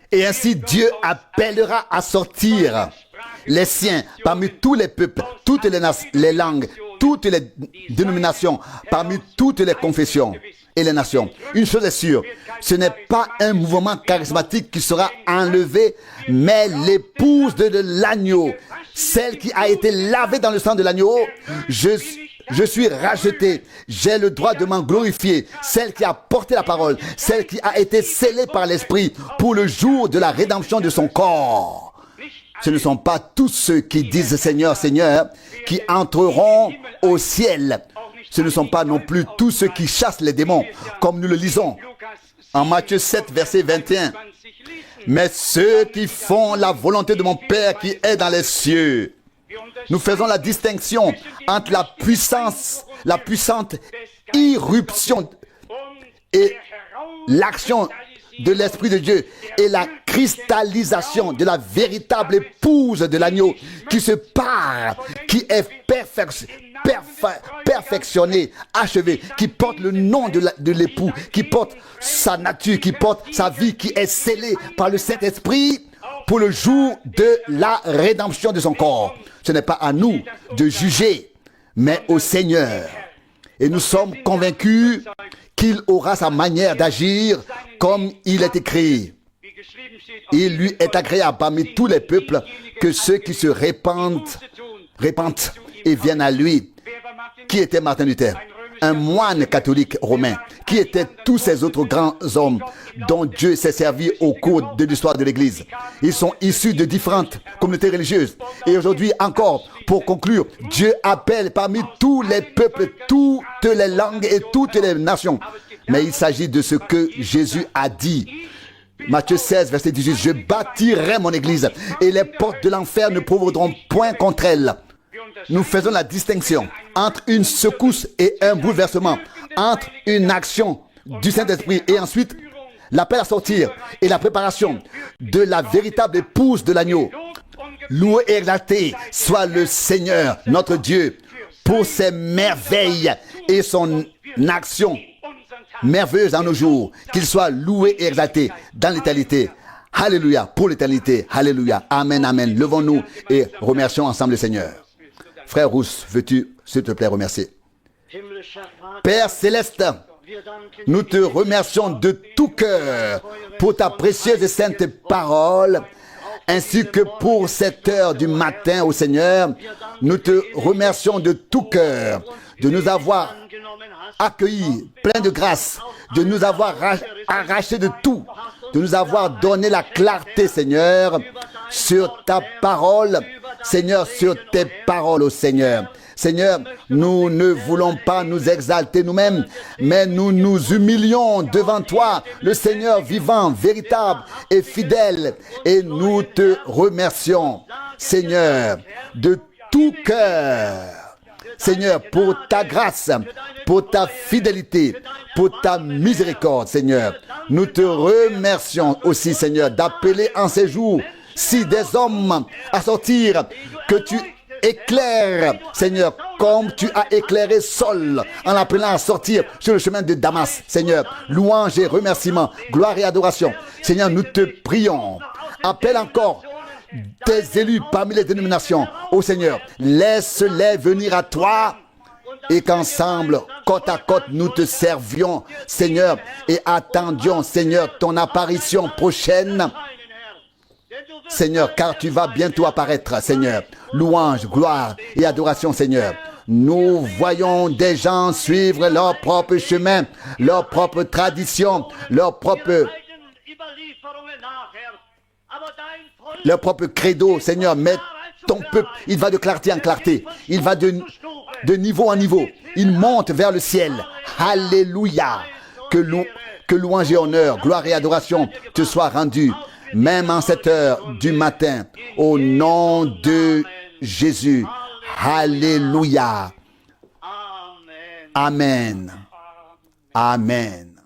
Et ainsi, Dieu appellera à sortir les siens parmi tous les peuples, toutes les langues, toutes les dénominations, parmi toutes les confessions et les nations. Une chose est sûre, ce n'est pas un mouvement charismatique qui sera enlevé, mais l'épouse de l'agneau, celle qui a été lavée dans le sang de l'agneau. Je suis racheté, j'ai le droit de m'en glorifier, celle qui a porté la parole, celle qui a été scellée par l'Esprit pour le jour de la rédemption de son corps. Ce ne sont pas tous ceux qui disent Seigneur, Seigneur, qui entreront au ciel. Ce ne sont pas non plus tous ceux qui chassent les démons, comme nous le lisons en Matthieu 7, verset 21. Mais ceux qui font la volonté de mon Père qui est dans les cieux. Nous faisons la distinction entre la puissante irruption et l'action de l'Esprit de Dieu et la cristallisation de la véritable épouse de l'agneau qui se part, qui est perfectionnée, achevée, qui porte le nom de l'époux, qui porte sa nature, qui porte sa vie, qui est scellée par le Saint-Esprit pour le jour de la rédemption de son corps. Ce n'est pas à nous de juger, mais au Seigneur. Et nous sommes convaincus qu'il aura sa manière d'agir comme il est écrit. Il lui est agréable parmi tous les peuples que ceux qui se répandent et viennent à lui. Qui était Martin Luther? Un moine catholique romain. Qui étaient tous ces autres grands hommes dont Dieu s'est servi au cours de l'histoire de l'Église? Ils sont issus de différentes communautés religieuses. Et aujourd'hui encore, pour conclure, Dieu appelle parmi tous les peuples, toutes les langues et toutes les nations. Mais il s'agit de ce que Jésus a dit. Matthieu 16, verset 18. Je bâtirai mon Église et les portes de l'enfer ne prévaudront point contre elle. Nous faisons la distinction entre une secousse et un bouleversement, entre une action du Saint-Esprit et ensuite l'appel à sortir et la préparation de la véritable épouse de l'agneau. Loué et exalté soit le Seigneur, notre Dieu, pour ses merveilles et son action merveilleuse en nos jours. Qu'il soit loué et exalté dans l'éternité. Alléluia, pour l'éternité. Alléluia. Amen, amen. Levons-nous et remercions ensemble le Seigneur. Frère Rousse, veux-tu, s'il te plaît, remercier? Père Céleste, nous te remercions de tout cœur pour ta précieuse et sainte parole, ainsi que pour cette heure du matin au Seigneur. Nous te remercions de tout cœur de nous avoir accueillis, plein de grâce, de nous avoir arraché de tout, de nous avoir donné la clarté, Seigneur, sur ta parole, Seigneur, sur tes paroles, ô Seigneur. Seigneur, nous ne voulons pas nous exalter nous-mêmes, mais nous nous humilions devant toi, le Seigneur vivant, véritable et fidèle. Et nous te remercions, Seigneur, de tout cœur, Seigneur, pour ta grâce, pour ta fidélité, pour ta miséricorde, Seigneur. Nous te remercions aussi, Seigneur, d'appeler en ces jours, si des hommes à sortir, que tu éclaires, Seigneur, comme tu as éclairé Saul en l'appelant à sortir sur le chemin de Damas, Seigneur. Louange et remerciements, gloire et adoration. Seigneur, nous te prions. Appelle encore tes élus parmi les dénominations. Ô Seigneur, laisse-les venir à toi et qu'ensemble, côte à côte, nous te servions, Seigneur, et attendions, Seigneur, ton apparition prochaine. Seigneur, car tu vas bientôt apparaître, Seigneur. Louange, gloire et adoration, Seigneur. Nous voyons des gens suivre leur propre chemin, leur propre tradition, leur propre credo, Seigneur. Mais ton peuple, il va de clarté en clarté. Il va de niveau en niveau. Il monte vers le ciel. Alléluia. Que louange et honneur, gloire et adoration te soient rendus, même en cette heure du matin, au nom de Jésus. Alléluia. Amen. Amen.